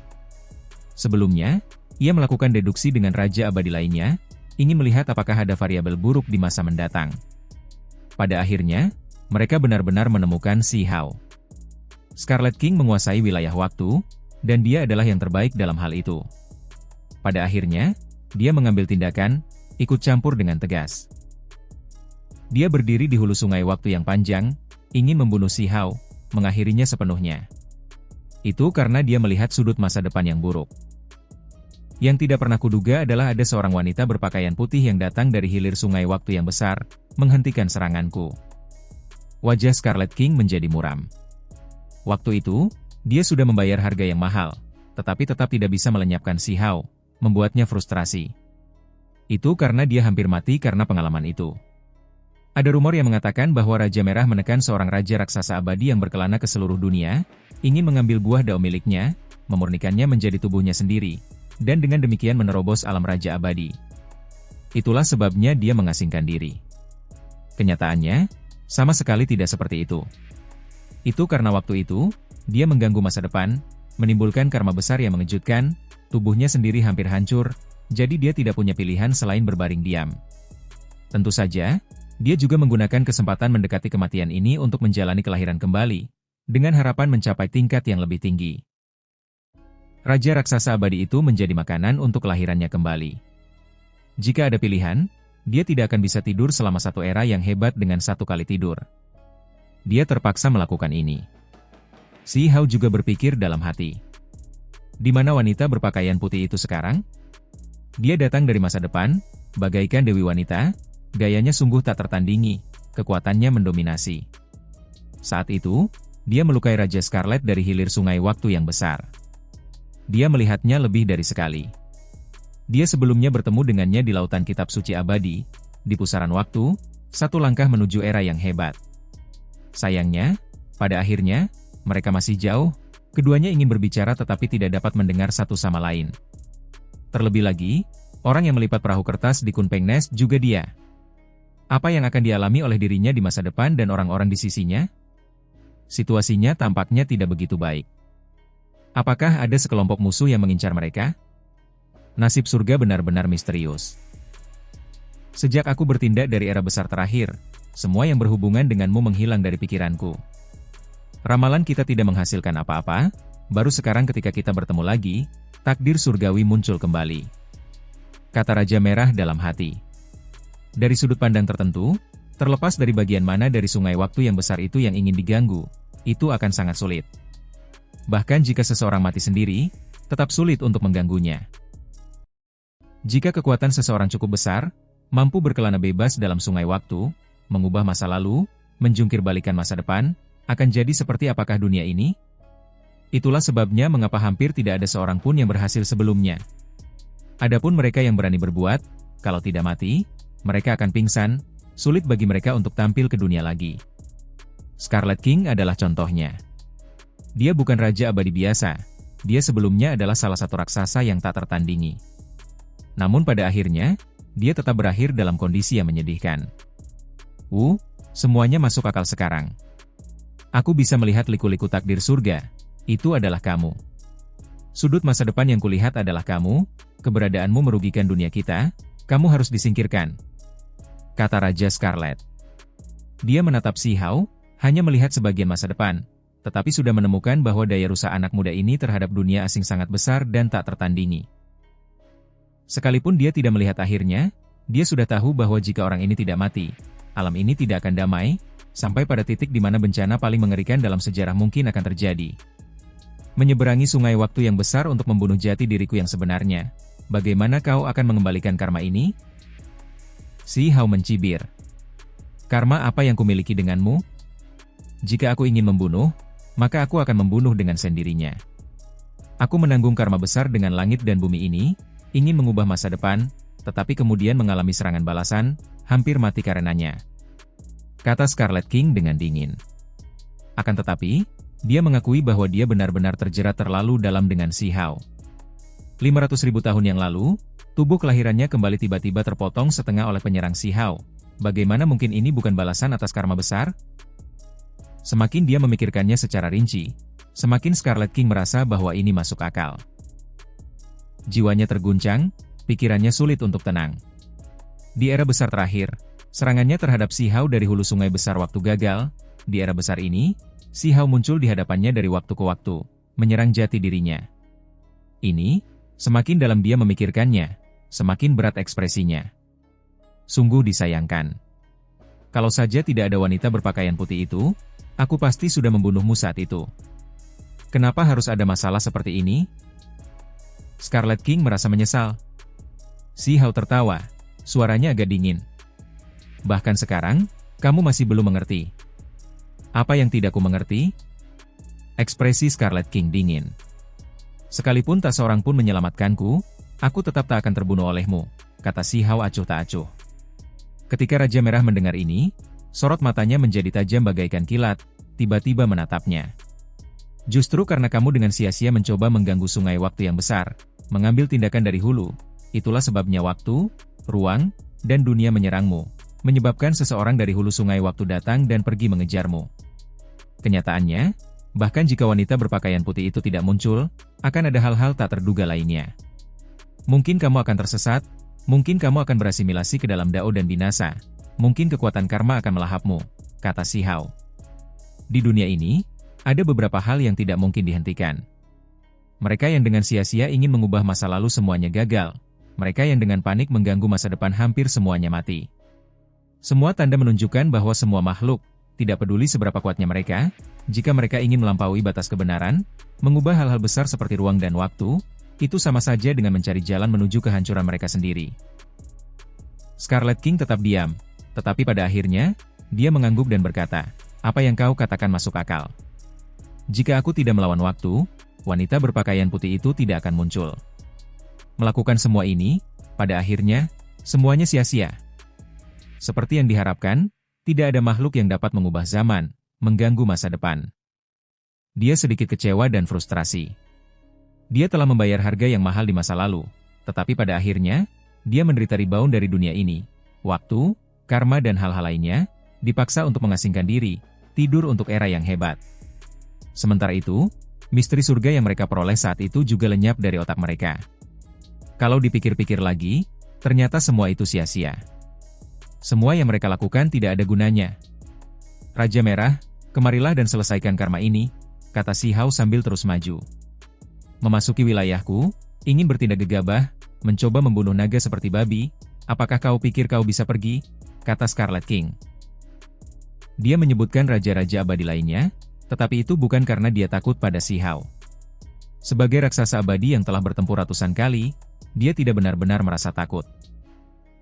Sebelumnya, ia melakukan deduksi dengan Raja Abadi lainnya, ingin melihat apakah ada variabel buruk di masa mendatang. Pada akhirnya, mereka benar-benar menemukan Si Hao. Scarlet King menguasai wilayah waktu, dan dia adalah yang terbaik dalam hal itu. Pada akhirnya, dia mengambil tindakan, ikut campur dengan tegas. Dia berdiri di hulu sungai waktu yang panjang, ingin membunuh Si Hao, mengakhirinya sepenuhnya. Itu karena dia melihat sudut masa depan yang buruk. Yang tidak pernah kuduga adalah ada seorang wanita berpakaian putih yang datang dari hilir sungai waktu yang besar, menghentikan seranganku. Wajah Scarlet King menjadi muram. Waktu itu, dia sudah membayar harga yang mahal, tetapi tetap tidak bisa melenyapkan Si Hao, membuatnya frustrasi. Itu karena dia hampir mati karena pengalaman itu. Ada rumor yang mengatakan bahwa Raja Merah menekan seorang raja raksasa abadi yang berkelana ke seluruh dunia, ingin mengambil buah dao miliknya, memurnikannya menjadi tubuhnya sendiri, dan dengan demikian menerobos alam raja abadi. Itulah sebabnya dia mengasingkan diri. Kenyataannya, sama sekali tidak seperti itu. Itu karena waktu itu, dia mengganggu masa depan, menimbulkan karma besar yang mengejutkan, tubuhnya sendiri hampir hancur, jadi dia tidak punya pilihan selain berbaring diam. Tentu saja, dia juga menggunakan kesempatan mendekati kematian ini untuk menjalani kelahiran kembali, dengan harapan mencapai tingkat yang lebih tinggi. Raja raksasa abadi itu menjadi makanan untuk kelahirannya kembali. Jika ada pilihan, dia tidak akan bisa tidur selama satu era yang hebat dengan satu kali tidur. Dia terpaksa melakukan ini. Si Hao juga berpikir dalam hati. Di mana wanita berpakaian putih itu sekarang? Dia datang dari masa depan, bagaikan dewi wanita, gayanya sungguh tak tertandingi, kekuatannya mendominasi. Saat itu, dia melukai Raja Scarlet dari hilir sungai waktu yang besar. Dia melihatnya lebih dari sekali. Dia sebelumnya bertemu dengannya di lautan kitab suci abadi, di pusaran waktu, satu langkah menuju era yang hebat. Sayangnya, pada akhirnya, mereka masih jauh, keduanya ingin berbicara tetapi tidak dapat mendengar satu sama lain. Terlebih lagi, orang yang melipat perahu kertas di Kunpeng Nest juga dia. Apa yang akan dialami oleh dirinya di masa depan dan orang-orang di sisinya? Situasinya tampaknya tidak begitu baik. Apakah ada sekelompok musuh yang mengincar mereka? Nasib surga benar-benar misterius. Sejak aku bertindak dari era besar terakhir, semua yang berhubungan denganmu menghilang dari pikiranku. Ramalan kita tidak menghasilkan apa-apa, baru sekarang ketika kita bertemu lagi, takdir surgawi muncul kembali. Kata Raja Merah dalam hati. Dari sudut pandang tertentu, terlepas dari bagian mana dari sungai waktu yang besar itu yang ingin diganggu, itu akan sangat sulit. Bahkan jika seseorang mati sendiri, tetap sulit untuk mengganggunya. Jika kekuatan seseorang cukup besar, mampu berkelana bebas dalam sungai waktu, mengubah masa lalu, menjungkir balikan masa depan, akan jadi seperti apakah dunia ini? Itulah sebabnya mengapa hampir tidak ada seorang pun yang berhasil sebelumnya. Adapun mereka yang berani berbuat, kalau tidak mati, mereka akan pingsan, sulit bagi mereka untuk tampil ke dunia lagi. Scarlet King adalah contohnya. Dia bukan raja abadi biasa, dia sebelumnya adalah salah satu raksasa yang tak tertandingi. Namun pada akhirnya, dia tetap berakhir dalam kondisi yang menyedihkan. Semuanya masuk akal sekarang. Aku bisa melihat liku-liku takdir surga, itu adalah kamu. Sudut masa depan yang kulihat adalah kamu, keberadaanmu merugikan dunia kita, kamu harus disingkirkan. Kata Raja Scarlet. Dia menatap Si Hao, hanya melihat sebagian masa depan, tetapi sudah menemukan bahwa daya rusak anak muda ini terhadap dunia asing sangat besar dan tak tertandingi. Sekalipun dia tidak melihat akhirnya, dia sudah tahu bahwa jika orang ini tidak mati, alam ini tidak akan damai, sampai pada titik di mana bencana paling mengerikan dalam sejarah mungkin akan terjadi. Menyeberangi sungai waktu yang besar untuk membunuh jati diriku yang sebenarnya, bagaimana kau akan mengembalikan karma ini? Si Hao mencibir. Karma apa yang kumiliki denganmu? Jika aku ingin membunuh, maka aku akan membunuh dengan sendirinya. Aku menanggung karma besar dengan langit dan bumi ini, ingin mengubah masa depan, tetapi kemudian mengalami serangan balasan, hampir mati karenanya. Kata Scarlet King dengan dingin. Akan tetapi, dia mengakui bahwa dia benar-benar terjerat terlalu dalam dengan Si Hao. 500.000 tahun yang lalu, tubuh kelahirannya kembali tiba-tiba terpotong setengah oleh penyerang Si Hao. Bagaimana mungkin ini bukan balasan atas karma besar? Semakin dia memikirkannya secara rinci, semakin Scarlet King merasa bahwa ini masuk akal. Jiwanya terguncang, pikirannya sulit untuk tenang. Di era besar terakhir, serangannya terhadap Si Hao dari hulu sungai besar waktu gagal. Di era besar ini, Si Hao muncul di hadapannya dari waktu ke waktu, menyerang jati dirinya. Ini, semakin dalam dia memikirkannya, semakin berat ekspresinya. Sungguh disayangkan. Kalau saja tidak ada wanita berpakaian putih itu, Aku pasti sudah membunuhmu saat itu. Kenapa harus ada masalah seperti ini? Scarlet King merasa menyesal. Si Hao tertawa, suaranya agak dingin. Bahkan sekarang, kamu masih belum mengerti. Apa yang tidak ku mengerti? Ekspresi Scarlet King dingin. Sekalipun tak seorang pun menyelamatkanku, aku tetap tak akan terbunuh olehmu, kata si Hao acuh tak acuh. Ketika Raja Merah mendengar ini, sorot matanya menjadi tajam bagaikan kilat, tiba-tiba menatapnya. Justru karena kamu dengan sia-sia mencoba mengganggu sungai waktu yang besar, mengambil tindakan dari hulu, itulah sebabnya waktu, ruang, dan dunia menyerangmu, menyebabkan seseorang dari hulu sungai waktu datang dan pergi mengejarmu. Kenyataannya, bahkan jika wanita berpakaian putih itu tidak muncul, akan ada hal-hal tak terduga lainnya. Mungkin kamu akan tersesat, mungkin kamu akan berasimilasi ke dalam dao dan binasa, mungkin kekuatan karma akan melahapmu, kata si Hao. Di dunia ini, ada beberapa hal yang tidak mungkin dihentikan. Mereka yang dengan sia-sia ingin mengubah masa lalu semuanya gagal, mereka yang dengan panik mengganggu masa depan hampir semuanya mati. Semua tanda menunjukkan bahwa semua makhluk, tidak peduli seberapa kuatnya mereka, jika mereka ingin melampaui batas kebenaran, mengubah hal-hal besar seperti ruang dan waktu, itu sama saja dengan mencari jalan menuju kehancuran mereka sendiri. Scarlet King tetap diam, tetapi pada akhirnya, dia mengangguk dan berkata, apa yang kau katakan masuk akal. Jika aku tidak melawan waktu, wanita berpakaian putih itu tidak akan muncul. Melakukan semua ini, pada akhirnya, semuanya sia-sia. Seperti yang diharapkan, tidak ada makhluk yang dapat mengubah zaman, mengganggu masa depan. Dia sedikit kecewa dan frustrasi. Dia telah membayar harga yang mahal di masa lalu, tetapi pada akhirnya, dia menderita rebound dari dunia ini. Waktu, karma dan hal-hal lainnya, dipaksa untuk mengasingkan diri, tidur untuk era yang hebat. Sementara itu, misteri surga yang mereka peroleh saat itu juga lenyap dari otak mereka. Kalau dipikir-pikir lagi, ternyata semua itu sia-sia. Semua yang mereka lakukan tidak ada gunanya. Raja Merah, kemarilah dan selesaikan karma ini, kata si Hao sambil terus maju. Memasuki wilayahku, ingin bertindak gegabah, mencoba membunuh naga seperti babi, apakah kau pikir kau bisa pergi? Kata Scarlet King. Dia menyebutkan raja-raja abadi lainnya, tetapi itu bukan karena dia takut pada si Hao. Sebagai raksasa abadi yang telah bertempur ratusan kali, dia tidak benar-benar merasa takut.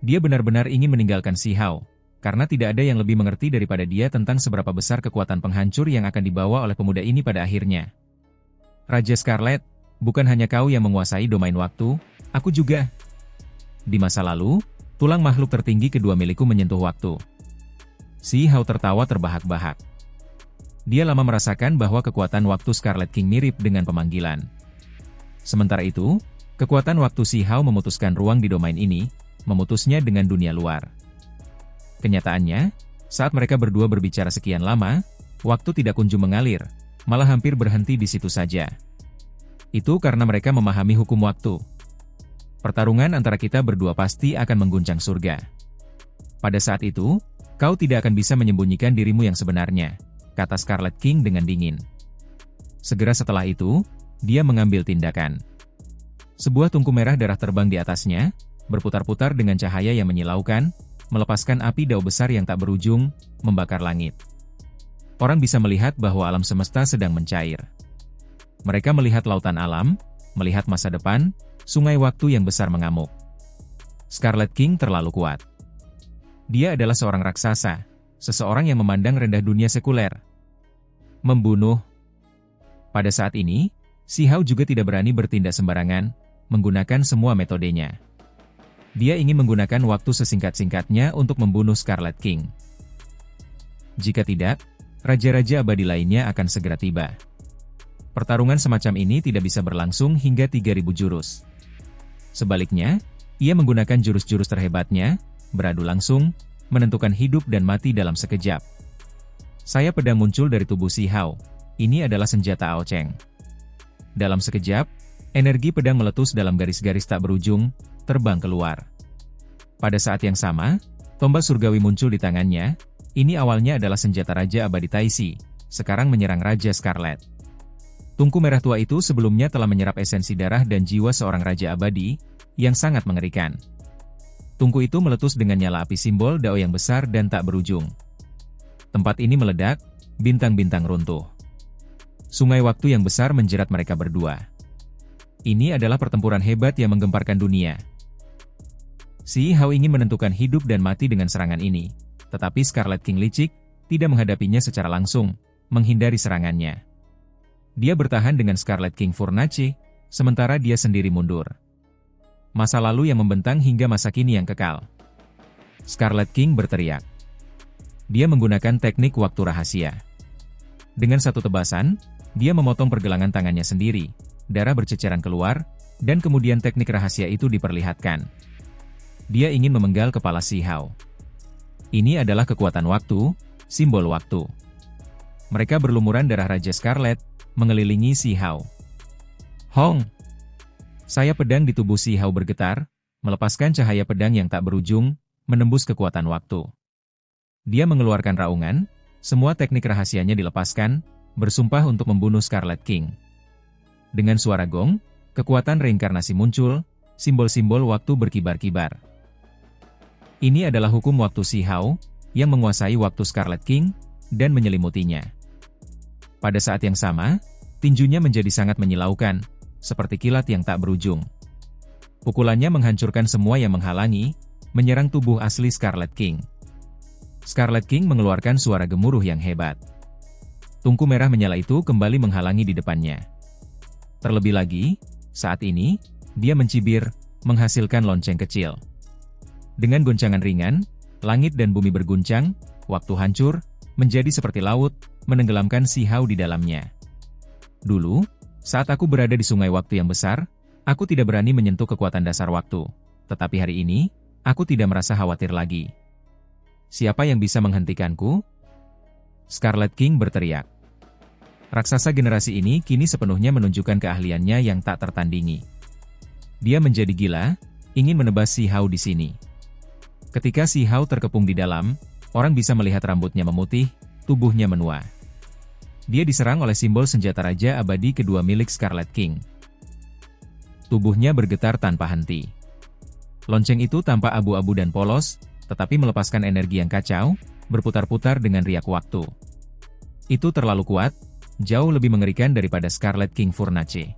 Dia benar-benar ingin meninggalkan si Hao, karena tidak ada yang lebih mengerti daripada dia tentang seberapa besar kekuatan penghancur yang akan dibawa oleh pemuda ini pada akhirnya. Raja Scarlet, bukan hanya kau yang menguasai domain waktu, aku juga. Di masa lalu, tulang makhluk tertinggi kedua milikku menyentuh waktu. Si Hao tertawa terbahak-bahak. Dia lama merasakan bahwa kekuatan waktu Scarlet King mirip dengan pemanggilan. Sementara itu, kekuatan waktu si Hao memutuskan ruang di domain ini, memutusnya dengan dunia luar. Kenyataannya, saat mereka berdua berbicara sekian lama, waktu tidak kunjung mengalir, malah hampir berhenti di situ saja. Itu karena mereka memahami hukum waktu. Pertarungan antara kita berdua pasti akan mengguncang surga. Pada saat itu, kau tidak akan bisa menyembunyikan dirimu yang sebenarnya, kata Scarlet King dengan dingin. Segera setelah itu, dia mengambil tindakan. Sebuah tungku merah darah terbang di atasnya, berputar-putar dengan cahaya yang menyilaukan, melepaskan api dao besar yang tak berujung, membakar langit. Orang bisa melihat bahwa alam semesta sedang mencair. Mereka melihat lautan alam, melihat masa depan, sungai waktu yang besar mengamuk. Scarlet King terlalu kuat. Dia adalah seorang raksasa, seseorang yang memandang rendah dunia sekuler. Membunuh. Pada saat ini, si Hao juga tidak berani bertindak sembarangan, menggunakan semua metodenya. Dia ingin menggunakan waktu sesingkat-singkatnya untuk membunuh Scarlet King. Jika tidak, raja-raja abadi lainnya akan segera tiba. Pertarungan semacam ini tidak bisa berlangsung hingga 3000 jurus. Sebaliknya, ia menggunakan jurus-jurus terhebatnya, beradu langsung, menentukan hidup dan mati dalam sekejap. Sayap pedang muncul dari tubuh si Hao. Ini adalah senjata Ao Cheng. Dalam sekejap, energi pedang meletus dalam garis-garis tak berujung, terbang keluar. Pada saat yang sama, tombak surgawi muncul di tangannya. Ini awalnya adalah senjata Raja Abadi Taisi, sekarang menyerang Raja Scarlet. Tungku merah tua itu sebelumnya telah menyerap esensi darah dan jiwa seorang Raja Abadi, yang sangat mengerikan. Tungku itu meletus dengan nyala api simbol Dao yang besar dan tak berujung. Tempat ini meledak, bintang-bintang runtuh. Sungai waktu yang besar menjerat mereka berdua. Ini adalah pertempuran hebat yang menggemparkan dunia. Si Hao ingin menentukan hidup dan mati dengan serangan ini, tetapi Scarlet King licik, tidak menghadapinya secara langsung, menghindari serangannya. Dia bertahan dengan Scarlet King Furnace, sementara dia sendiri mundur. Masa lalu yang membentang hingga masa kini yang kekal. Scarlet King berteriak. Dia menggunakan teknik waktu rahasia. Dengan satu tebasan, dia memotong pergelangan tangannya sendiri, darah berceceran keluar, dan kemudian teknik rahasia itu diperlihatkan. Dia ingin memenggal kepala si Hao. Ini adalah kekuatan waktu, simbol waktu. Mereka berlumuran darah Raja Scarlet, mengelilingi si Hao. Hong! Sayap pedang di tubuh si Hao bergetar, melepaskan cahaya pedang yang tak berujung, menembus kekuatan waktu. Dia mengeluarkan raungan, semua teknik rahasianya dilepaskan, bersumpah untuk membunuh Scarlet King. Dengan suara gong, kekuatan reinkarnasi muncul, simbol-simbol waktu berkibar-kibar. Ini adalah hukum waktu si Hao, yang menguasai waktu Scarlet King, dan menyelimutinya. Pada saat yang sama, tinjunya menjadi sangat menyilaukan, seperti kilat yang tak berujung. Pukulannya menghancurkan semua yang menghalangi, menyerang tubuh asli Scarlet King. Scarlet King mengeluarkan suara gemuruh yang hebat. Tungku merah menyala itu kembali menghalangi di depannya. Terlebih lagi, saat ini, dia mencibir, menghasilkan lonceng kecil. Dengan goncangan ringan, langit dan bumi berguncang, waktu hancur, menjadi seperti laut, menenggelamkan si Hao di dalamnya. Dulu, saat aku berada di sungai waktu yang besar, aku tidak berani menyentuh kekuatan dasar waktu. Tetapi hari ini, aku tidak merasa khawatir lagi. Siapa yang bisa menghentikanku? Scarlet King berteriak. Raksasa generasi ini kini sepenuhnya menunjukkan keahliannya yang tak tertandingi. Dia menjadi gila, ingin menebas si Hao di sini. Ketika si Hao terkepung di dalam, orang bisa melihat rambutnya memutih, tubuhnya menua. Dia diserang oleh simbol senjata Raja Abadi kedua milik Scarlet King. Tubuhnya bergetar tanpa henti. Lonceng itu tampak abu-abu dan polos, tetapi melepaskan energi yang kacau, berputar-putar dengan riak waktu. Itu terlalu kuat, jauh lebih mengerikan daripada Scarlet King Furnace.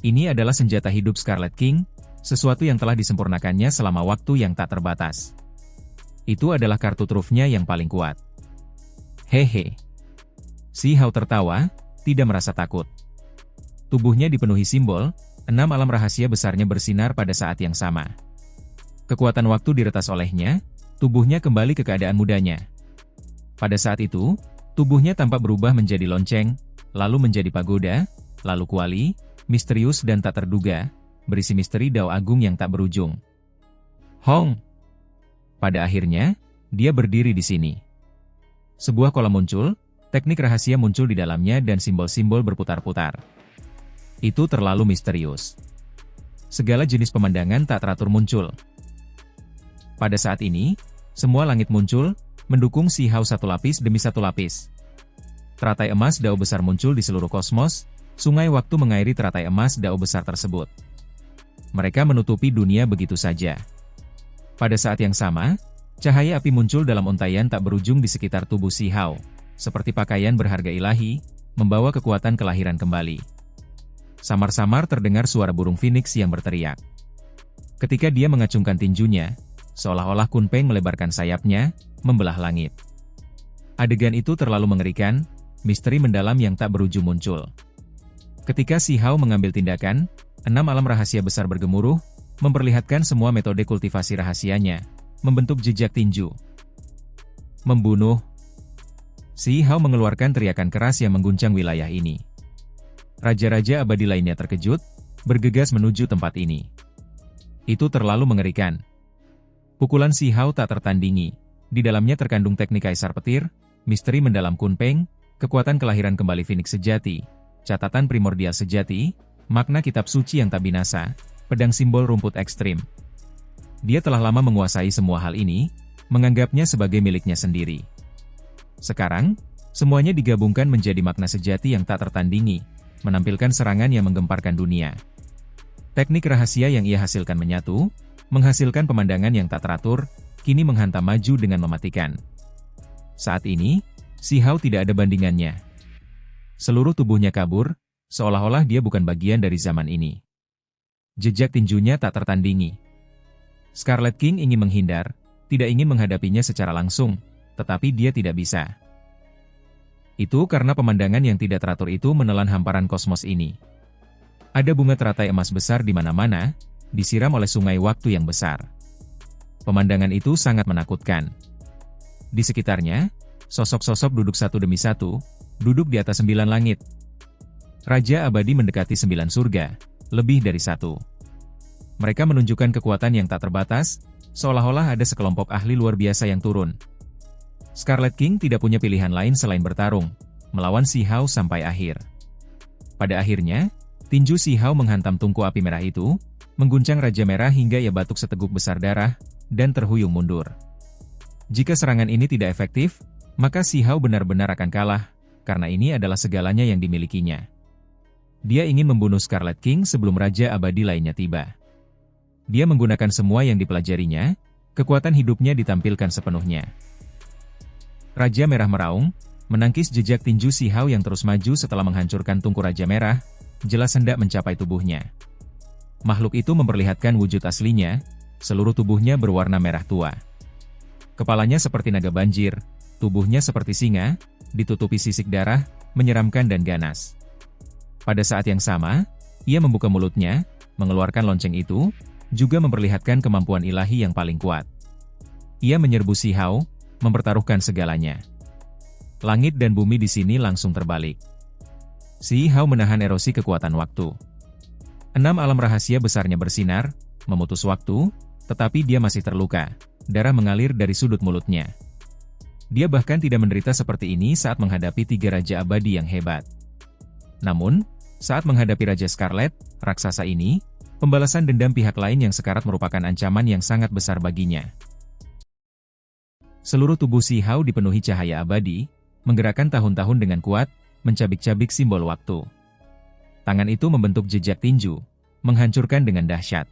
Ini adalah senjata hidup Scarlet King, sesuatu yang telah disempurnakannya selama waktu yang tak terbatas. Itu adalah kartu trufnya yang paling kuat. Hehe. Si Hao tertawa, tidak merasa takut. Tubuhnya dipenuhi simbol, 6 alam rahasia besarnya bersinar pada saat yang sama. Kekuatan waktu diretas olehnya, tubuhnya kembali ke keadaan mudanya. Pada saat itu, tubuhnya tampak berubah menjadi lonceng, lalu menjadi pagoda, lalu kuali, misterius dan tak terduga, berisi misteri Dao Agung yang tak berujung. Hong! Pada akhirnya, dia berdiri di sini. Sebuah kolam muncul, teknik rahasia muncul di dalamnya dan simbol-simbol berputar-putar. Itu terlalu misterius. Segala jenis pemandangan tak teratur muncul. Pada saat ini, semua langit muncul, mendukung si Hao satu lapis demi satu lapis. Teratai emas Dao besar muncul di seluruh kosmos, sungai waktu mengairi teratai emas Dao besar tersebut. Mereka menutupi dunia begitu saja. Pada saat yang sama, cahaya api muncul dalam untaian tak berujung di sekitar tubuh si Hao, seperti pakaian berharga ilahi, membawa kekuatan kelahiran kembali. Samar-samar terdengar suara burung phoenix yang berteriak. Ketika dia mengacungkan tinjunya, seolah-olah Kunpeng melebarkan sayapnya, membelah langit. Adegan itu terlalu mengerikan, misteri mendalam yang tak berujung muncul. Ketika si Hao mengambil tindakan, 6 alam rahasia besar bergemuruh, memperlihatkan semua metode kultivasi rahasianya, membentuk jejak tinju. Membunuh. Si Hao mengeluarkan teriakan keras yang mengguncang wilayah ini. Raja-raja abadi lainnya terkejut, bergegas menuju tempat ini. Itu terlalu mengerikan. Pukulan si Hao tak tertandingi, di dalamnya terkandung teknik kaisar petir, misteri mendalam Kunpeng, kekuatan kelahiran kembali Phoenix sejati, catatan primordial sejati, makna kitab suci yang tak binasa, pedang simbol rumput ekstrim. Dia telah lama menguasai semua hal ini, menganggapnya sebagai miliknya sendiri. Sekarang, semuanya digabungkan menjadi makna sejati yang tak tertandingi, menampilkan serangan yang menggemparkan dunia. Teknik rahasia yang ia hasilkan menyatu, menghasilkan pemandangan yang tak teratur, kini menghantam maju dengan mematikan. Saat ini, Si Hao tidak ada bandingannya. Seluruh tubuhnya kabur, seolah-olah dia bukan bagian dari zaman ini. Jejak tinjunya tak tertandingi. Scarlet King ingin menghindar, tidak ingin menghadapinya secara langsung, tetapi dia tidak bisa. Itu karena pemandangan yang tidak teratur itu menelan hamparan kosmos ini. Ada bunga teratai emas besar di mana-mana, disiram oleh sungai waktu yang besar. Pemandangan itu sangat menakutkan. Di sekitarnya, sosok-sosok duduk satu demi satu, duduk di atas 9 langit. Raja abadi mendekati 9 surga, lebih dari satu. Mereka menunjukkan kekuatan yang tak terbatas, seolah-olah ada sekelompok ahli luar biasa yang turun. Scarlet King tidak punya pilihan lain selain bertarung, melawan Si Hao sampai akhir. Pada akhirnya, tinju Si Hao menghantam tungku api merah itu, mengguncang Raja Merah hingga ia batuk seteguk besar darah, dan terhuyung mundur. Jika serangan ini tidak efektif, maka Si Hao benar-benar akan kalah, karena ini adalah segalanya yang dimilikinya. Dia ingin membunuh Scarlet King sebelum Raja Abadi lainnya tiba. Dia menggunakan semua yang dipelajarinya, kekuatan hidupnya ditampilkan sepenuhnya. Raja Merah meraung, menangkis jejak tinju Si Hao yang terus maju setelah menghancurkan tungku Raja Merah, jelas hendak mencapai tubuhnya. Makhluk itu memperlihatkan wujud aslinya, seluruh tubuhnya berwarna merah tua. Kepalanya seperti naga banjir, tubuhnya seperti singa, ditutupi sisik darah, menyeramkan dan ganas. Pada saat yang sama, ia membuka mulutnya, mengeluarkan lonceng itu, juga memperlihatkan kemampuan ilahi yang paling kuat. Ia menyerbu Si Hao, mempertaruhkan segalanya. Langit dan bumi di sini langsung terbalik. Si Hao menahan erosi kekuatan waktu. 6 alam rahasia besarnya bersinar, memutus waktu, tetapi dia masih terluka. Darah mengalir dari sudut mulutnya. Dia bahkan tidak menderita seperti ini saat menghadapi 3 raja abadi yang hebat. Namun, saat menghadapi Raja Scarlet, raksasa ini, pembalasan dendam pihak lain yang sekarat merupakan ancaman yang sangat besar baginya. Seluruh tubuh Si Hao dipenuhi cahaya abadi, menggerakkan tahun-tahun dengan kuat, mencabik-cabik simbol waktu. Tangan itu membentuk jejak tinju, menghancurkan dengan dahsyat.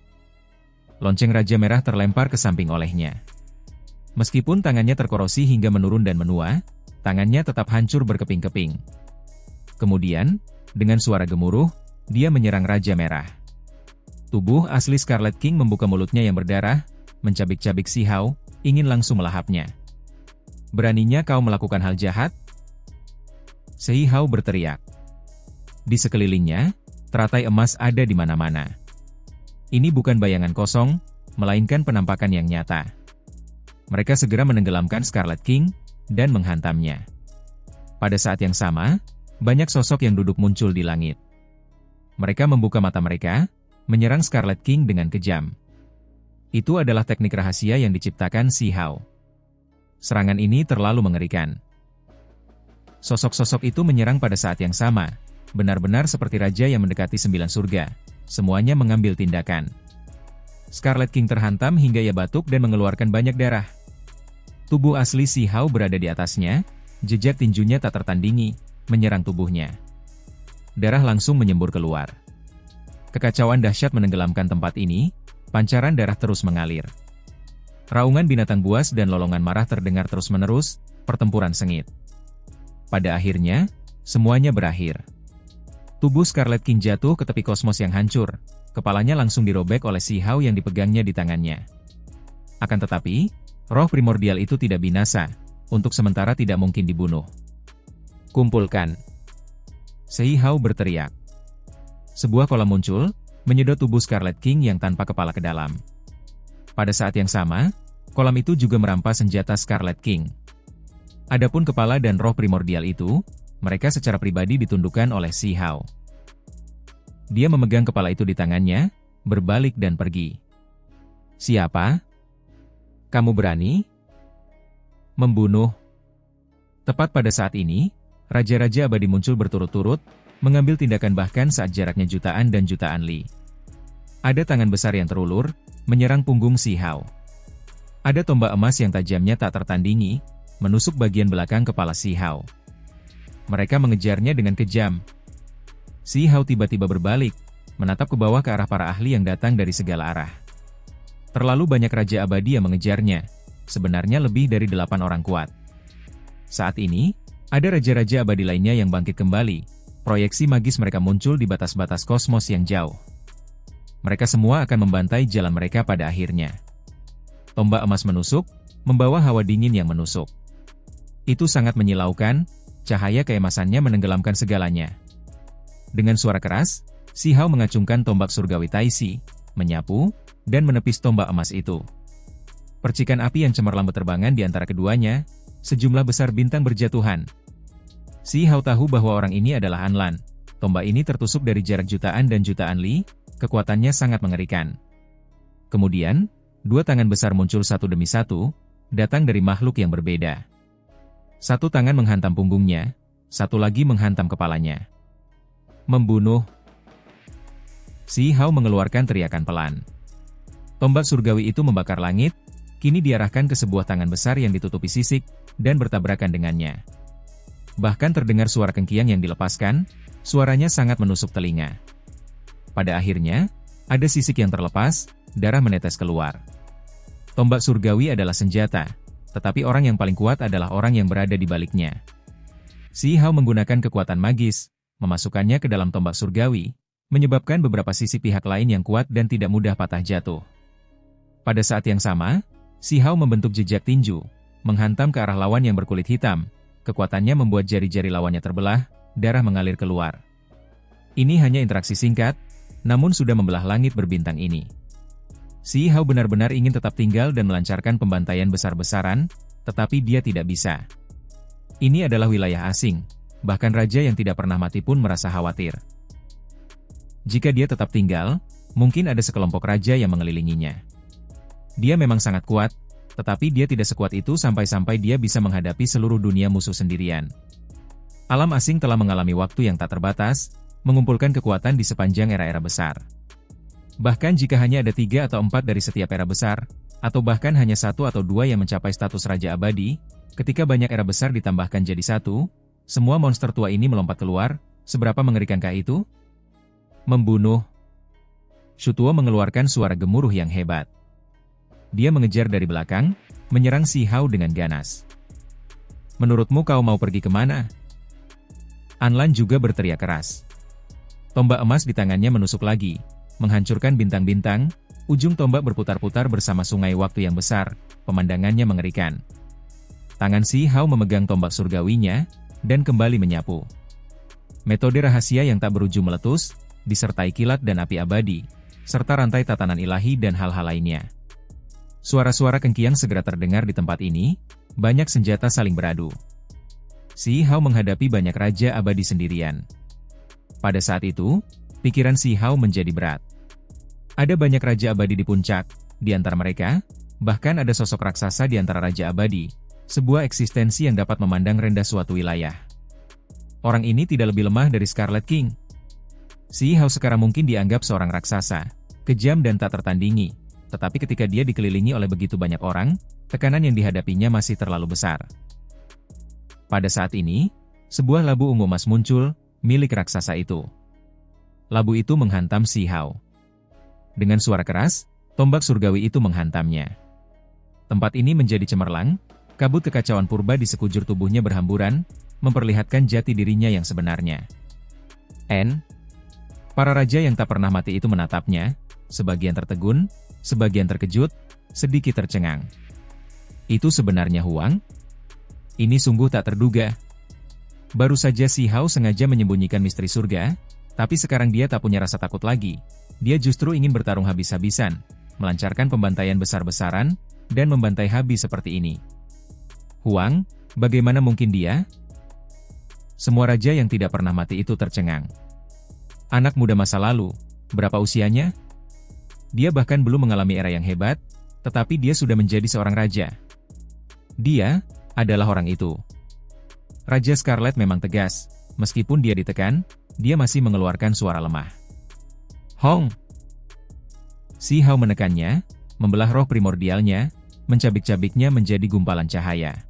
Lonceng Raja Merah terlempar ke samping olehnya. Meskipun tangannya terkorosi hingga menurun dan menua, tangannya tetap hancur berkeping-keping. Kemudian, dengan suara gemuruh, dia menyerang Raja Merah. Tubuh asli Scarlet King membuka mulutnya yang berdarah, mencabik-cabik Si Hao, ingin langsung melahapnya. Beraninya kau melakukan hal jahat? Si Hao berteriak. Di sekelilingnya, teratai emas ada di mana-mana. Ini bukan bayangan kosong, melainkan penampakan yang nyata. Mereka segera menenggelamkan Scarlet King, dan menghantamnya. Pada saat yang sama, banyak sosok yang duduk muncul di langit. Mereka membuka mata mereka, menyerang Scarlet King dengan kejam. Itu adalah teknik rahasia yang diciptakan Si Hao. Serangan ini terlalu mengerikan. Sosok-sosok itu menyerang pada saat yang sama, benar-benar seperti raja yang mendekati 9 surga. Semuanya mengambil tindakan. Scarlet King terhantam hingga ia batuk dan mengeluarkan banyak darah. Tubuh asli Si Hao berada di atasnya, jejak tinjunya tak tertandingi, menyerang tubuhnya. Darah langsung menyembur keluar. Kekacauan dahsyat menenggelamkan tempat ini, pancaran darah terus mengalir. Raungan binatang buas dan lolongan marah terdengar terus-menerus, pertempuran sengit. Pada akhirnya, semuanya berakhir. Tubuh Scarlet King jatuh ke tepi kosmos yang hancur, kepalanya langsung dirobek oleh Si Hao yang dipegangnya di tangannya. Akan tetapi, roh primordial itu tidak binasa, untuk sementara tidak mungkin dibunuh. Kumpulkan. Si Hao berteriak. Sebuah kolam muncul, menyedot tubuh Scarlet King yang tanpa kepala ke dalam. Pada saat yang sama, kolam itu juga merampas senjata Scarlet King. Adapun kepala dan roh primordial itu, mereka secara pribadi ditundukkan oleh Si Hao. Dia memegang kepala itu di tangannya, berbalik dan pergi. Siapa? Kamu berani? Membunuh? Tepat pada saat ini, raja-raja abadi muncul berturut-turut, mengambil tindakan bahkan saat jaraknya jutaan dan jutaan li. Ada tangan besar yang terulur, menyerang punggung Si Hao. Ada tombak emas yang tajamnya tak tertandingi, menusuk bagian belakang kepala Si Hao. Mereka mengejarnya dengan kejam. Si Hao tiba-tiba berbalik, menatap ke bawah ke arah para ahli yang datang dari segala arah. Terlalu banyak raja abadi yang mengejarnya, sebenarnya lebih dari 8 orang kuat. Saat ini, Ada raja-raja abadi lainnya yang bangkit kembali, proyeksi magis mereka muncul di batas-batas kosmos yang jauh. Mereka semua akan membantai jalan mereka pada akhirnya. Tombak emas menusuk, membawa hawa dingin yang menusuk. Itu sangat menyilaukan, cahaya keemasannya menenggelamkan segalanya. Dengan suara keras, Si Hao mengacungkan tombak surgawi Taisi, menyapu, dan menepis tombak emas itu. Percikan api yang cemerlang berterbangan di antara keduanya, sejumlah besar bintang berjatuhan. Si Hao tahu bahwa orang ini adalah Anlan. Tombak ini tertusuk dari jarak jutaan dan jutaan li, kekuatannya sangat mengerikan. Kemudian, dua tangan besar muncul satu demi satu, datang dari makhluk yang berbeda. Satu tangan menghantam punggungnya, satu lagi menghantam kepalanya. Membunuh. Si Hao mengeluarkan teriakan pelan. Tombak surgawi itu membakar langit, kini diarahkan ke sebuah tangan besar yang ditutupi sisik, dan bertabrakan dengannya. Bahkan terdengar suara kengkiang yang dilepaskan, suaranya sangat menusuk telinga. Pada akhirnya, ada sisik yang terlepas, darah menetes keluar. Tombak surgawi adalah senjata, tetapi orang yang paling kuat adalah orang yang berada di baliknya. Si Hao menggunakan kekuatan magis, memasukkannya ke dalam tombak surgawi, menyebabkan beberapa sisi pihak lain yang kuat dan tidak mudah patah jatuh. Pada saat yang sama, Si Hao membentuk jejak tinju, menghantam ke arah lawan yang berkulit hitam. Kekuatannya membuat jari-jari lawannya terbelah, darah mengalir keluar. Ini hanya interaksi singkat, namun sudah membelah langit berbintang ini. Si Hao benar-benar ingin tetap tinggal dan melancarkan pembantaian besar-besaran, tetapi dia tidak bisa. Ini adalah wilayah asing, bahkan raja yang tidak pernah mati pun merasa khawatir. Jika dia tetap tinggal, mungkin ada sekelompok raja yang mengelilinginya. Dia memang sangat kuat, tetapi dia tidak sekuat itu sampai-sampai dia bisa menghadapi seluruh dunia musuh sendirian. Alam asing telah mengalami waktu yang tak terbatas, mengumpulkan kekuatan di sepanjang era-era besar. Bahkan jika hanya ada 3 atau 4 dari setiap era besar, atau bahkan hanya 1 atau 2 yang mencapai status Raja Abadi, ketika banyak era besar ditambahkan jadi 1, semua monster tua ini melompat keluar, seberapa mengerikankah itu? Membunuh. Shutuo mengeluarkan suara gemuruh yang hebat. Dia mengejar dari belakang, menyerang Si Hao dengan ganas. Menurutmu kau mau pergi kemana? Anlan juga berteriak keras. Tombak emas di tangannya menusuk lagi, menghancurkan bintang-bintang, ujung tombak berputar-putar bersama sungai waktu yang besar, pemandangannya mengerikan. Tangan Si Hao memegang tombak surgawinya, dan kembali menyapu. Metode rahasia yang tak berujung meletus, disertai kilat dan api abadi, serta rantai tatanan ilahi dan hal-hal lainnya. Suara-suara kengkiang segera terdengar di tempat ini, banyak senjata saling beradu. Si Hao menghadapi banyak raja abadi sendirian. Pada saat itu, pikiran Si Hao menjadi berat. Ada banyak raja abadi di puncak, di antara mereka, bahkan ada sosok raksasa di antara raja abadi, sebuah eksistensi yang dapat memandang rendah suatu wilayah. Orang ini tidak lebih lemah dari Scarlet King. Si Hao sekarang mungkin dianggap seorang raksasa, kejam dan tak tertandingi. Tetapi ketika dia dikelilingi oleh begitu banyak orang, tekanan yang dihadapinya masih terlalu besar. Pada saat ini, sebuah labu ungu emas muncul, milik raksasa itu. Labu itu menghantam Si Hao. Dengan suara keras, tombak surgawi itu menghantamnya. Tempat ini menjadi cemerlang, kabut kekacauan purba di sekujur tubuhnya berhamburan, memperlihatkan jati dirinya yang sebenarnya. Para raja yang tak pernah mati itu menatapnya, sebagian tertegun, sebagian terkejut, sedikit tercengang. Itu sebenarnya Huang? Ini sungguh tak terduga. Baru saja Si Hao sengaja menyembunyikan misteri surga, tapi sekarang dia tak punya rasa takut lagi. Dia justru ingin bertarung habis-habisan, melancarkan pembantaian besar-besaran, dan membantai habis seperti ini. Huang, bagaimana mungkin dia? Semua raja yang tidak pernah mati itu tercengang. Anak muda masa lalu, berapa usianya? Dia bahkan belum mengalami era yang hebat, tetapi dia sudah menjadi seorang raja. Dia adalah orang itu. Raja Scarlet memang tegas, meskipun dia ditekan, dia masih mengeluarkan suara lemah. Hong! Si Hao menekannya, membelah roh primordialnya, mencabik-cabiknya menjadi gumpalan cahaya.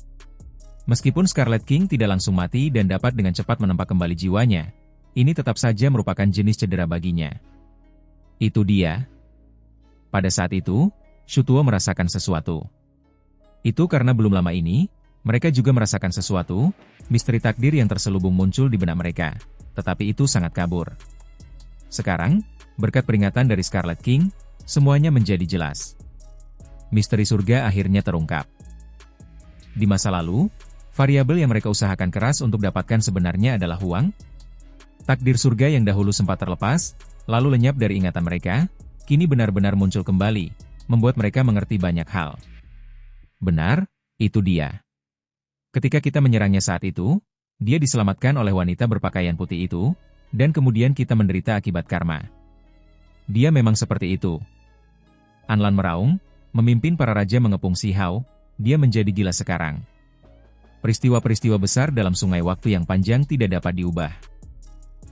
Meskipun Scarlet King tidak langsung mati dan dapat dengan cepat menempa kembali jiwanya, ini tetap saja merupakan jenis cedera baginya. Itu dia. Pada saat itu, Shutuo merasakan sesuatu. Itu karena belum lama ini, Mereka juga merasakan sesuatu, misteri takdir yang terselubung muncul di benak mereka, tetapi itu sangat kabur. Sekarang, berkat peringatan dari Scarlet King, semuanya menjadi jelas. Misteri surga akhirnya terungkap. Di masa lalu, variabel yang mereka usahakan keras untuk dapatkan sebenarnya adalah uang. Takdir surga yang dahulu sempat terlepas, lalu lenyap dari ingatan mereka, kini benar-benar muncul kembali, membuat mereka mengerti banyak hal. Benar, itu dia. Ketika kita menyerangnya saat itu, dia diselamatkan oleh wanita berpakaian putih itu, dan kemudian kita menderita akibat karma. Dia memang seperti itu. Anlan meraung, memimpin para raja mengepung Si Hao, dia menjadi gila sekarang. Peristiwa-peristiwa besar dalam sungai waktu yang panjang tidak dapat diubah.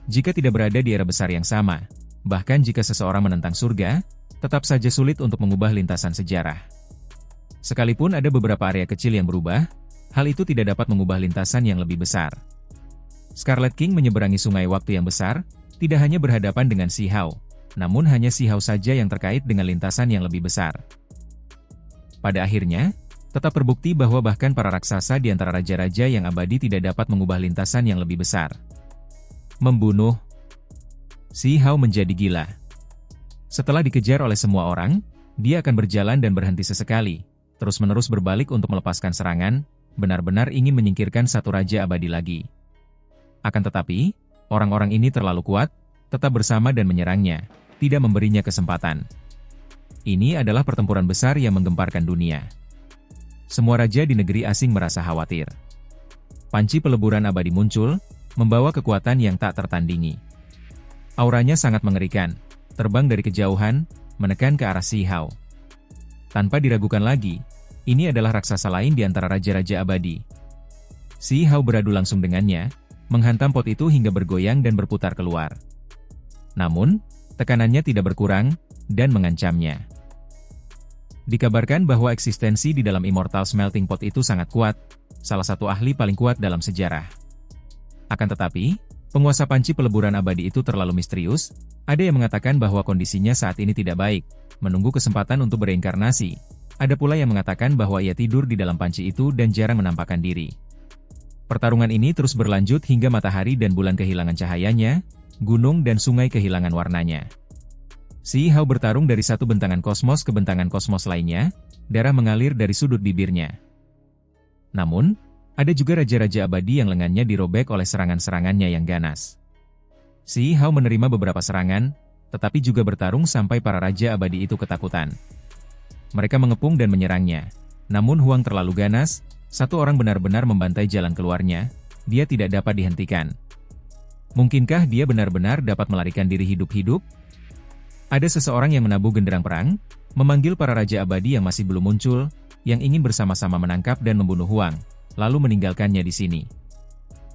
Jika tidak berada di era besar yang sama, bahkan jika seseorang menentang surga, tetap saja sulit untuk mengubah lintasan sejarah. Sekalipun ada beberapa area kecil yang berubah, hal itu tidak dapat mengubah lintasan yang lebih besar. Scarlet King menyeberangi sungai waktu yang besar, tidak hanya berhadapan dengan Si Hao, namun hanya Si Hao saja yang terkait dengan lintasan yang lebih besar. Pada akhirnya, tetap terbukti bahwa bahkan para raksasa di antara raja-raja yang abadi tidak dapat mengubah lintasan yang lebih besar. Membunuh. Si Hao menjadi gila. Setelah dikejar oleh semua orang, dia akan berjalan dan berhenti sesekali, terus-menerus berbalik untuk melepaskan serangan, benar-benar ingin menyingkirkan satu raja abadi lagi. Akan tetapi, orang-orang ini terlalu kuat, tetap bersama dan menyerangnya, tidak memberinya kesempatan. Ini adalah pertempuran besar yang menggemparkan dunia. Semua raja di negeri asing merasa khawatir. Panci peleburan abadi muncul, membawa kekuatan yang tak tertandingi. Auranya sangat mengerikan, terbang dari kejauhan, menekan ke arah Si Hao. Tanpa diragukan lagi, ini adalah raksasa lain di antara raja-raja abadi. Si Hao beradu langsung dengannya, menghantam pot itu hingga bergoyang dan berputar keluar. Namun, tekanannya tidak berkurang, dan mengancamnya. Dikabarkan bahwa eksistensi di dalam Immortal Smelting Pot itu sangat kuat, salah satu ahli paling kuat dalam sejarah. Akan tetapi, penguasa panci peleburan abadi itu terlalu misterius, ada yang mengatakan bahwa kondisinya saat ini tidak baik, menunggu kesempatan untuk bereinkarnasi. Ada pula yang mengatakan bahwa ia tidur di dalam panci itu dan jarang menampakkan diri. Pertarungan ini terus berlanjut hingga matahari dan bulan kehilangan cahayanya, gunung dan sungai kehilangan warnanya. Si Hao bertarung dari satu bentangan kosmos ke bentangan kosmos lainnya, darah mengalir dari sudut bibirnya. Namun, ada juga raja-raja abadi yang lengannya dirobek oleh serangan-serangannya yang ganas. Si Hao menerima beberapa serangan, tetapi juga bertarung sampai para raja abadi itu ketakutan. Mereka mengepung dan menyerangnya. Namun Huang terlalu ganas, satu orang benar-benar membantai jalan keluarnya, dia tidak dapat dihentikan. Mungkinkah dia benar-benar dapat melarikan diri hidup-hidup? Ada seseorang yang menabuh genderang perang, memanggil para raja abadi yang masih belum muncul, yang ingin bersama-sama menangkap dan membunuh Huang, lalu meninggalkannya di sini.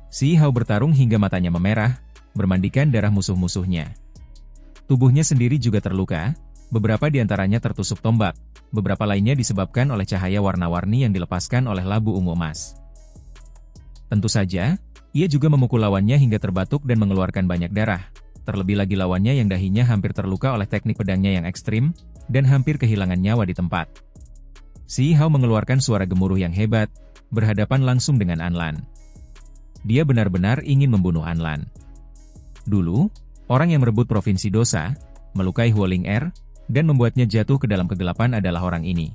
Si Hao bertarung hingga matanya memerah, bermandikan darah musuh-musuhnya. Tubuhnya sendiri juga terluka, beberapa di antaranya tertusuk tombak, beberapa lainnya disebabkan oleh cahaya warna-warni yang dilepaskan oleh labu ungu emas. Tentu saja, ia juga memukul lawannya hingga terbatuk dan mengeluarkan banyak darah, terlebih lagi lawannya yang dahinya hampir terluka oleh teknik pedangnya yang ekstrim, dan hampir kehilangan nyawa di tempat. Si Hao mengeluarkan suara gemuruh yang hebat, berhadapan langsung dengan Anlan. Dia benar-benar ingin membunuh Anlan. Dulu, orang yang merebut provinsi dosa, melukai Huoling Er, dan membuatnya jatuh ke dalam kegelapan adalah orang ini.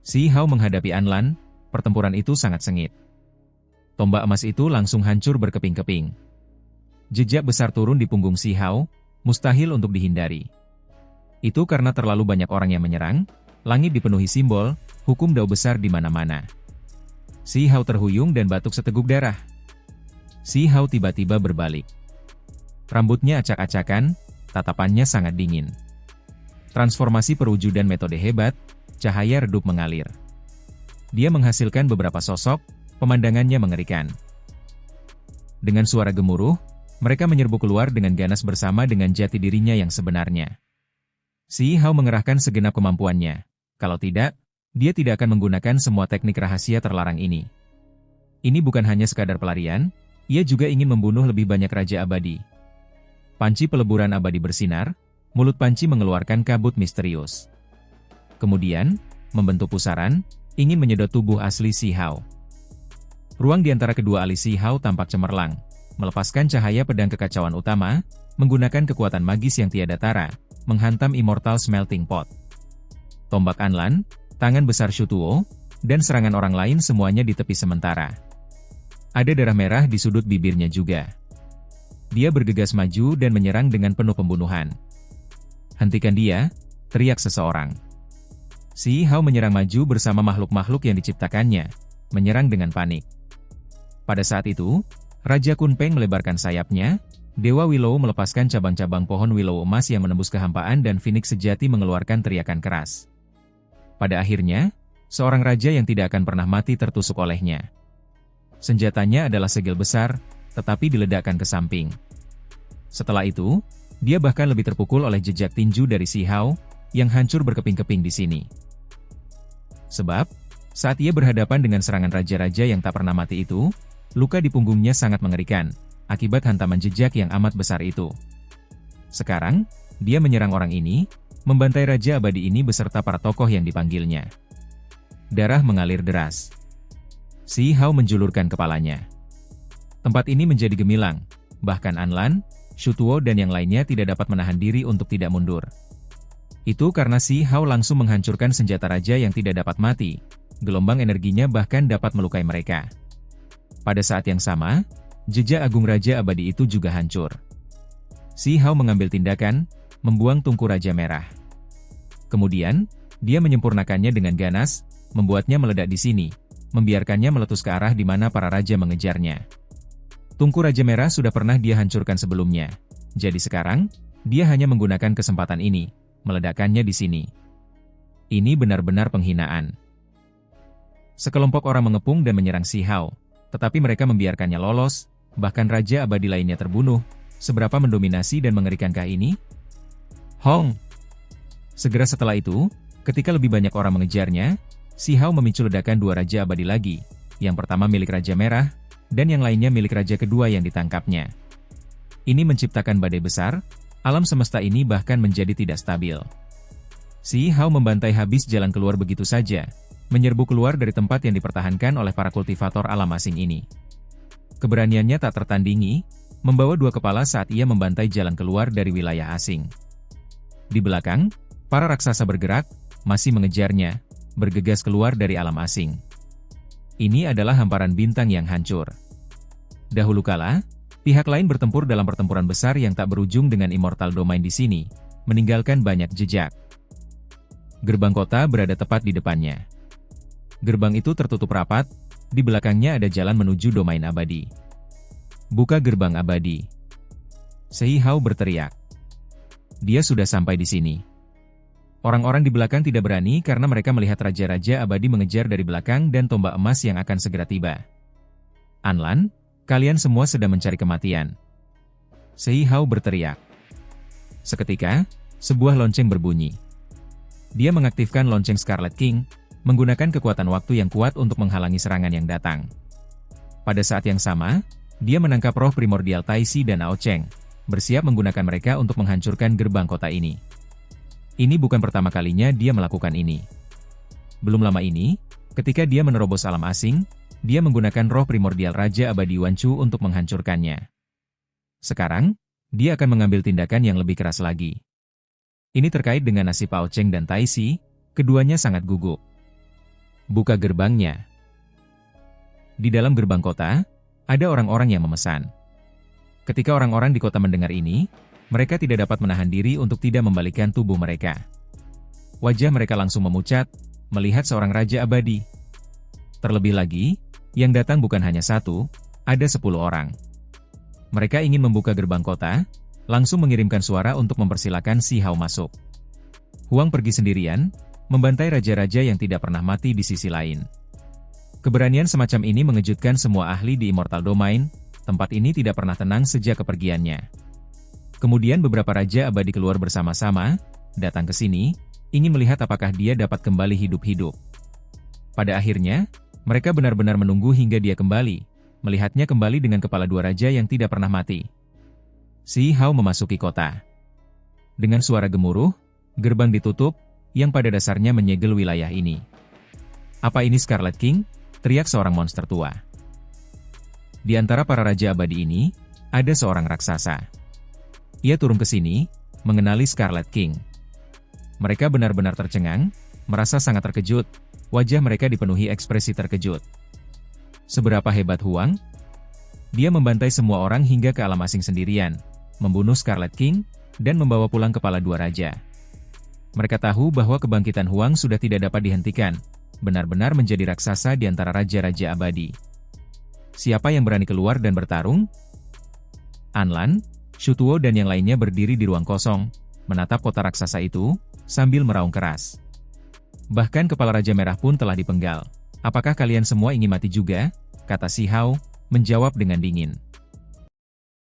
Si Hao menghadapi Anlan, pertempuran itu sangat sengit. Tombak emas itu langsung hancur berkeping-keping. Jejak besar turun di punggung Si Hao, mustahil untuk dihindari. Itu karena terlalu banyak orang yang menyerang, langit dipenuhi simbol, hukum dao besar di mana-mana. Si Hao terhuyung dan batuk seteguk darah. Si Hao tiba-tiba berbalik. Rambutnya acak-acakan, tatapannya sangat dingin. Transformasi perwujudan metode hebat, cahaya redup mengalir. Dia menghasilkan beberapa sosok, pemandangannya mengerikan. Dengan suara gemuruh, mereka menyerbu keluar dengan ganas bersama dengan jati dirinya yang sebenarnya. Si Hao mengerahkan segenap kemampuannya. Kalau tidak, dia tidak akan menggunakan semua teknik rahasia terlarang ini. Ini bukan hanya sekadar pelarian, ia juga ingin membunuh lebih banyak raja abadi. Panci peleburan abadi bersinar, mulut panci mengeluarkan kabut misterius. Kemudian, membentuk pusaran, ingin menyedot tubuh asli Si Hao. ruang di antara kedua alis Si Hao tampak cemerlang, melepaskan cahaya pedang kekacauan utama, menggunakan kekuatan magis yang tiada tara, menghantam Immortal Smelting Pot. Tombak Anlan, tangan besar Shutuo, dan serangan orang lain semuanya di tepi sementara. Ada darah merah di sudut bibirnya juga. Dia bergegas maju dan menyerang dengan penuh pembunuhan. "Hentikan dia!" teriak seseorang. Si Hao menyerang maju bersama makhluk-makhluk yang diciptakannya, menyerang dengan panik. Pada saat itu, Raja Kunpeng melebarkan sayapnya, Dewa Willow melepaskan cabang-cabang pohon willow emas yang menembus kehampaan dan Phoenix sejati mengeluarkan teriakan keras. Pada akhirnya, seorang raja yang tidak akan pernah mati tertusuk olehnya. Senjatanya adalah segel besar, tetapi diledakkan ke samping. Setelah itu, dia bahkan lebih terpukul oleh jejak tinju dari Si Hao, yang hancur berkeping-keping di sini. Sebab, saat ia berhadapan dengan serangan raja-raja yang tak pernah mati itu, luka di punggungnya sangat mengerikan, akibat hantaman jejak yang amat besar itu. Sekarang, dia menyerang orang ini, membantai Raja Abadi ini beserta para tokoh yang dipanggilnya. Darah mengalir deras. Si Hao menjulurkan kepalanya. Tempat ini menjadi gemilang, bahkan Anlan, Shutuo dan yang lainnya tidak dapat menahan diri untuk tidak mundur. Itu karena Si Hao langsung menghancurkan senjata raja yang tidak dapat mati, gelombang energinya bahkan dapat melukai mereka. Pada saat yang sama, jejak agung Raja Abadi itu juga hancur. Si Hao mengambil tindakan, membuang tungku Raja Merah. Kemudian, dia menyempurnakannya dengan ganas, membuatnya meledak di sini, membiarkannya meletus ke arah di mana para raja mengejarnya. Tungku Raja Merah sudah pernah dia hancurkan sebelumnya, jadi sekarang, dia hanya menggunakan kesempatan ini, meledakkannya di sini. Ini benar-benar penghinaan. Sekelompok orang mengepung dan menyerang Si Hao, tetapi mereka membiarkannya lolos, bahkan Raja Abadi lainnya terbunuh. Seberapa mendominasi dan mengerikankah ini? Hong! Segera setelah itu, ketika lebih banyak orang mengejarnya, Si Hao memicu ledakan dua Raja Abadi lagi, yang pertama milik Raja Merah, dan yang lainnya milik Raja kedua yang ditangkapnya. Ini menciptakan badai besar, alam semesta ini bahkan menjadi tidak stabil. Si Hao membantai habis jalan keluar begitu saja, menyerbu keluar dari tempat yang dipertahankan oleh para kultivator alam asing ini. Keberaniannya tak tertandingi, membawa dua kepala saat ia membantai jalan keluar dari wilayah asing. Di belakang, para raksasa bergerak, masih mengejarnya, bergegas keluar dari alam asing. Ini adalah hamparan bintang yang hancur. Dahulu kala, pihak lain bertempur dalam pertempuran besar yang tak berujung dengan Immortal Domain di sini, meninggalkan banyak jejak. Gerbang kota berada tepat di depannya. Gerbang itu tertutup rapat, di belakangnya ada jalan menuju domain abadi. "Buka gerbang abadi!" Si Hao berteriak. Dia sudah sampai di sini. Orang-orang di belakang tidak berani karena mereka melihat Raja-Raja Abadi mengejar dari belakang dan tombak emas yang akan segera tiba. "Anlan, kalian semua sedang mencari kematian!" Si Hao berteriak. Seketika, sebuah lonceng berbunyi. Dia mengaktifkan lonceng Scarlet King, menggunakan kekuatan waktu yang kuat untuk menghalangi serangan yang datang. Pada saat yang sama, dia menangkap roh primordial Taisi dan Ao Cheng, bersiap menggunakan mereka untuk menghancurkan gerbang kota ini. Ini bukan pertama kalinya dia melakukan ini. Belum lama ini, ketika dia menerobos alam asing, dia menggunakan roh primordial Raja Abadi Wanchu untuk menghancurkannya. Sekarang, dia akan mengambil tindakan yang lebih keras lagi. Ini terkait dengan nasib Ao Cheng dan Taisi, keduanya sangat gugup. Buka gerbangnya. Di dalam gerbang kota, ada orang-orang yang memesan. Ketika orang-orang di kota mendengar ini, mereka tidak dapat menahan diri untuk tidak membalikkan tubuh mereka. Wajah mereka langsung memucat, melihat seorang Raja Abadi. Terlebih lagi, yang datang bukan hanya satu, ada 10 orang. Mereka ingin membuka gerbang kota, langsung mengirimkan suara untuk mempersilakan Si Hao masuk. Huang pergi sendirian, membantai raja-raja yang tidak pernah mati di sisi lain. Keberanian semacam ini mengejutkan semua ahli di Immortal Domain, tempat ini tidak pernah tenang sejak kepergiannya. Kemudian beberapa Raja Abadi keluar bersama-sama, datang ke sini, ingin melihat apakah dia dapat kembali hidup-hidup. Pada akhirnya, mereka benar-benar menunggu hingga dia kembali, melihatnya kembali dengan kepala dua raja yang tidak pernah mati. Si Hao memasuki kota. Dengan suara gemuruh, gerbang ditutup, yang pada dasarnya menyegel wilayah ini. "Apa ini Scarlet King?" teriak seorang monster tua. Di antara para raja abadi ini, ada seorang raksasa. Ia turun ke sini, mengenali Scarlet King. Mereka benar-benar tercengang, merasa sangat terkejut, wajah mereka dipenuhi ekspresi terkejut. Seberapa hebat Huang? Dia membantai semua orang hingga ke alam asing sendirian, membunuh Scarlet King, dan membawa pulang kepala dua raja. Mereka tahu bahwa kebangkitan Huang sudah tidak dapat dihentikan, benar-benar menjadi raksasa di antara raja-raja abadi. Siapa yang berani keluar dan bertarung? Anlan, Shu Tuo dan yang lainnya berdiri di ruang kosong, menatap kota raksasa itu, sambil meraung keras. Bahkan kepala Raja Merah pun telah dipenggal. Apakah kalian semua ingin mati juga? Kata Si Hao, menjawab dengan dingin.